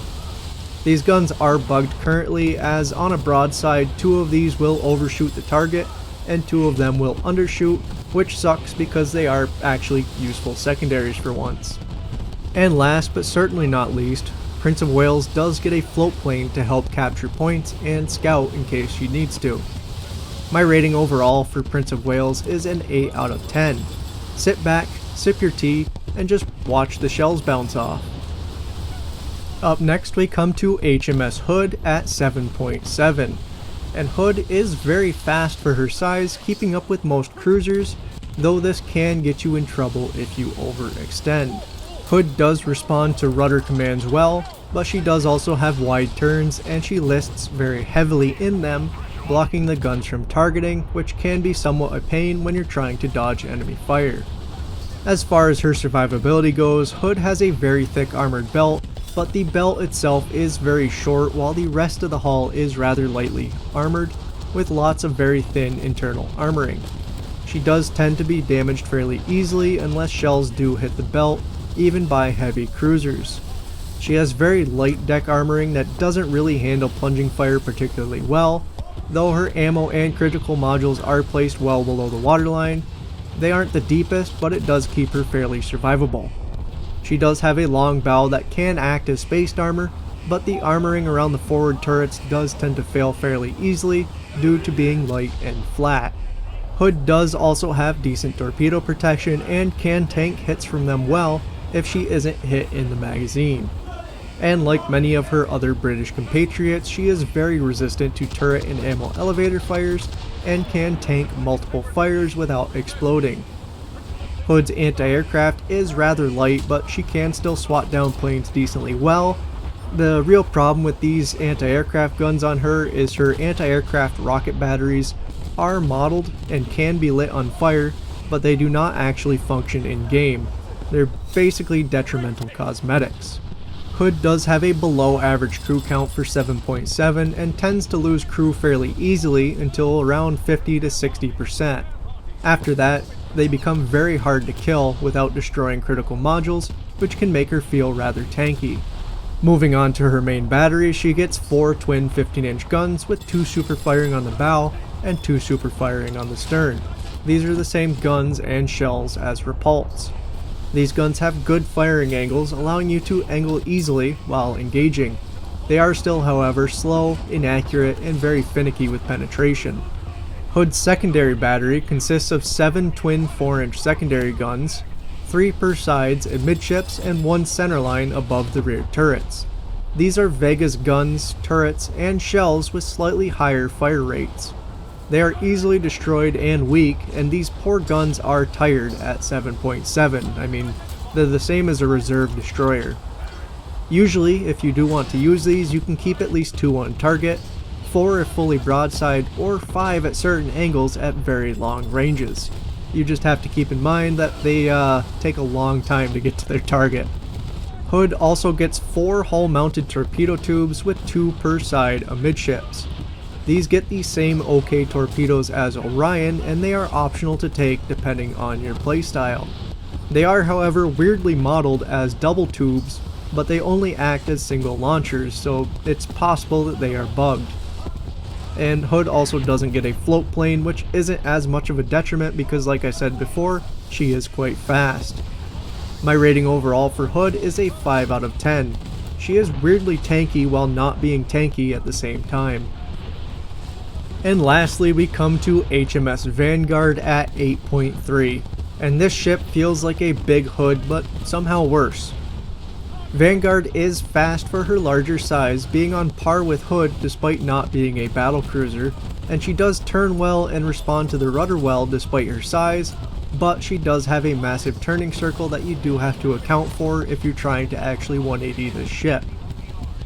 These guns are bugged currently, as on a broadside 2 of these will overshoot the target and 2 of them will undershoot, which sucks because they are actually useful secondaries for once. And last but certainly not least, Prince of Wales does get a float plane to help capture points and scout in case she needs to. My rating overall for Prince of Wales is an 8 out of 10. Sit back, sip your tea, and just watch the shells bounce off. Up next we come to HMS Hood at 7.7. And Hood is very fast for her size, keeping up with most cruisers, though this can get you in trouble if you overextend. Hood does respond to rudder commands well, but she does also have wide turns and she lists very heavily in them, blocking the guns from targeting, which can be somewhat a pain when you're trying to dodge enemy fire. As far as her survivability goes, Hood has a very thick armored belt, but the belt itself is very short while the rest of the hull is rather lightly armored, with lots of very thin internal armoring. She does tend to be damaged fairly easily unless shells do hit the belt, even by heavy cruisers. She has very light deck armoring that doesn't really handle plunging fire particularly well, though her ammo and critical modules are placed well below the waterline. They aren't the deepest, but it does keep her fairly survivable. She does have a long bow that can act as spaced armor, but the armoring around the forward turrets does tend to fail fairly easily due to being light and flat. Hood does also have decent torpedo protection and can tank hits from them well if she isn't hit in the magazine. And like many of her other British compatriots, she is very resistant to turret and ammo elevator fires and can tank multiple fires without exploding. Hood's anti-aircraft is rather light, but she can still swat down planes decently well. The real problem with these anti-aircraft guns on her is her anti-aircraft rocket batteries are modeled and can be lit on fire, but they do not actually function in game. They're basically detrimental cosmetics. Hood does have a below average crew count for 7.7 and tends to lose crew fairly easily until around 50 to 60%. After that, they become very hard to kill without destroying critical modules, which can make her feel rather tanky. Moving on to her main battery, she gets 4 twin 15-inch guns with 2 super firing on the bow and 2 super firing on the stern. These are the same guns and shells as Repulse. These guns have good firing angles, allowing you to angle easily while engaging. They are still, however, slow, inaccurate, and very finicky with penetration. Hood's secondary battery consists of 7 twin 4-inch secondary guns, 3 per sides amidships, and 1 centerline above the rear turrets. These are Vega's guns, turrets, and shells with slightly higher fire rates. They are easily destroyed and weak, and these poor guns are tired at 7.7. I mean, they're the same as a reserve destroyer. Usually, if you do want to use these, you can keep at least 2 on target, 4 if fully broadside, or 5 at certain angles at very long ranges. You just have to keep in mind that they take a long time to get to their target. Hood also gets 4 hull-mounted torpedo tubes with 2 per side amidships. These get the same OK torpedoes as Orion, and they are optional to take depending on your playstyle. They are, however, weirdly modeled as double tubes, but they only act as single launchers, so it's possible that they are bugged. And Hood also doesn't get a float plane, which isn't as much of a detriment because, like I said before, she is quite fast. My rating overall for Hood is a 5 out of 10. She is weirdly tanky while not being tanky at the same time. And lastly, we come to HMS Vanguard at 8.3, and this ship feels like a big Hood, but somehow worse. Vanguard is fast for her larger size, being on par with Hood despite not being a battlecruiser, and she does turn well and respond to the rudder well despite her size, but she does have a massive turning circle that you do have to account for if you're trying to actually 180 this ship.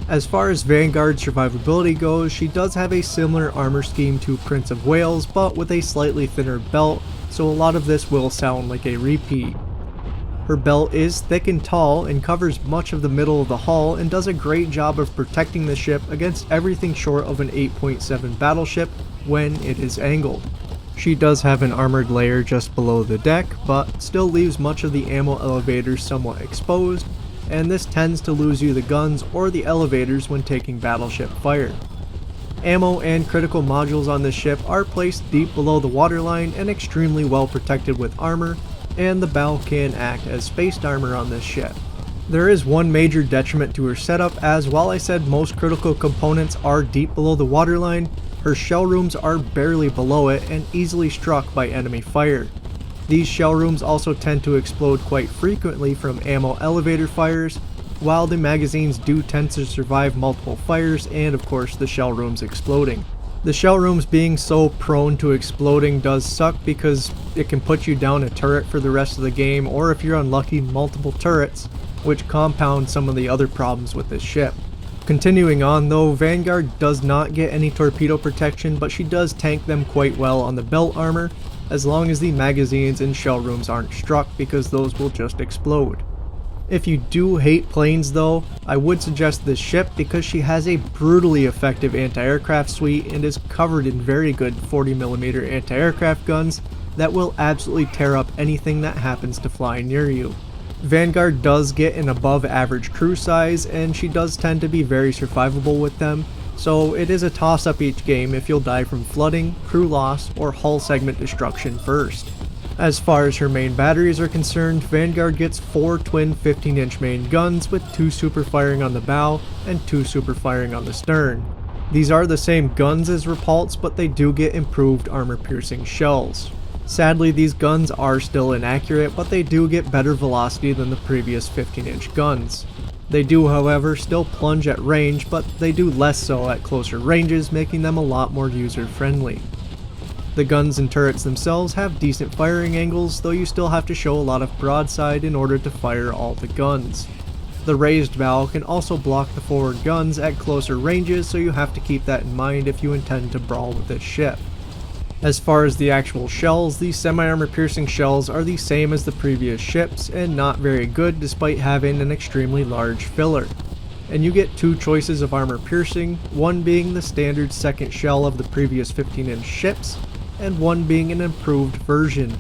As far as Vanguard's survivability goes, she does have a similar armor scheme to Prince of Wales, but with a slightly thinner belt, so a lot of this will sound like a repeat. Her belt is thick and tall and covers much of the middle of the hull and does a great job of protecting the ship against everything short of an 8.7 battleship when it is angled. She does have an armored layer just below the deck, but still leaves much of the ammo elevators somewhat exposed, and this tends to lose you the guns or the elevators when taking battleship fire. Ammo and critical modules on this ship are placed deep below the waterline and extremely well protected with armor, and the bow can act as spaced armor on this ship. There is one major detriment to her setup, as while I said most critical components are deep below the waterline, her shell rooms are barely below it and easily struck by enemy fire. These shell rooms also tend to explode quite frequently from ammo elevator fires, while the magazines do tend to survive multiple fires and of course the shell rooms exploding. The shell rooms being so prone to exploding does suck because it can put you down a turret for the rest of the game, or if you're unlucky, multiple turrets, which compound some of the other problems with this ship. Continuing on though, Vanguard does not get any torpedo protection, but she does tank them quite well on the belt armor, as long as the magazines and shell rooms aren't struck, because those will just explode. If you do hate planes though, I would suggest this ship because she has a brutally effective anti-aircraft suite and is covered in very good 40mm anti-aircraft guns that will absolutely tear up anything that happens to fly near you. Vanguard does get an above average crew size, and she does tend to be very survivable with them, so it is a toss up each game if you'll die from flooding, crew loss, or hull segment destruction first. As far as her main batteries are concerned, Vanguard gets 4 twin 15-inch main guns with 2 super firing on the bow and 2 super firing on the stern. These are the same guns as Repulse, but they do get improved armor piercing shells. Sadly, these guns are still inaccurate, but they do get better velocity than the previous 15-inch guns. They do, however, still plunge at range, but they do less so at closer ranges, making them a lot more user-friendly. The guns and turrets themselves have decent firing angles, though you still have to show a lot of broadside in order to fire all the guns. The raised bow can also block the forward guns at closer ranges, so you have to keep that in mind if you intend to brawl with this ship. As far as the actual shells, the semi-armor piercing shells are the same as the previous ships and not very good despite having an extremely large filler. And you get 2 choices of armor piercing, one being the standard second shell of the previous 15-inch ships, and one being an improved version.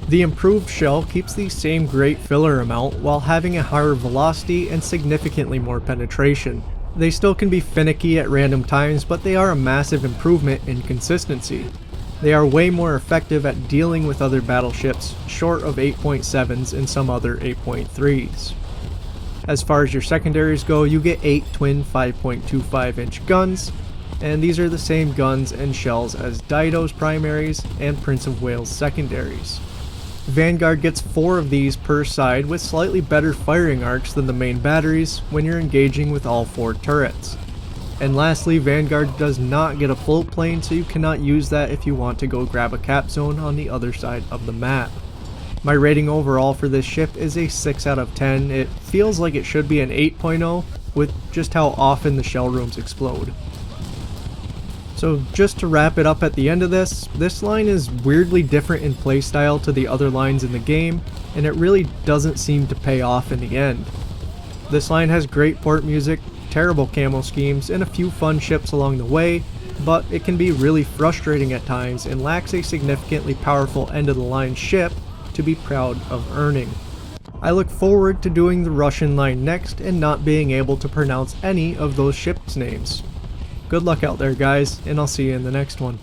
The improved shell keeps the same great filler amount while having a higher velocity and significantly more penetration. They still can be finicky at random times, but they are a massive improvement in consistency. They are way more effective at dealing with other battleships, short of 8.7s and some other 8.3s. As far as your secondaries go, you get 8 twin 5.25-inch guns, and these are the same guns and shells as Dido's primaries and Prince of Wales secondaries. Vanguard gets 4 of these per side with slightly better firing arcs than the main batteries when you're engaging with all 4 turrets. And lastly, Vanguard does not get a float plane, so you cannot use that if you want to go grab a cap zone on the other side of the map. My rating overall for this ship is a 6 out of 10. It feels like it should be an 8.0 with just how often the shell rooms explode. So just to wrap it up at the end of this line is weirdly different in playstyle to the other lines in the game, and it really doesn't seem to pay off in the end. This line has great port music, terrible camo schemes, and a few fun ships along the way, but it can be really frustrating at times and lacks a significantly powerful end-of-the-line ship to be proud of earning. I look forward to doing the Russian line next and not being able to pronounce any of those ships' names. Good luck out there guys, and I'll see you in the next one.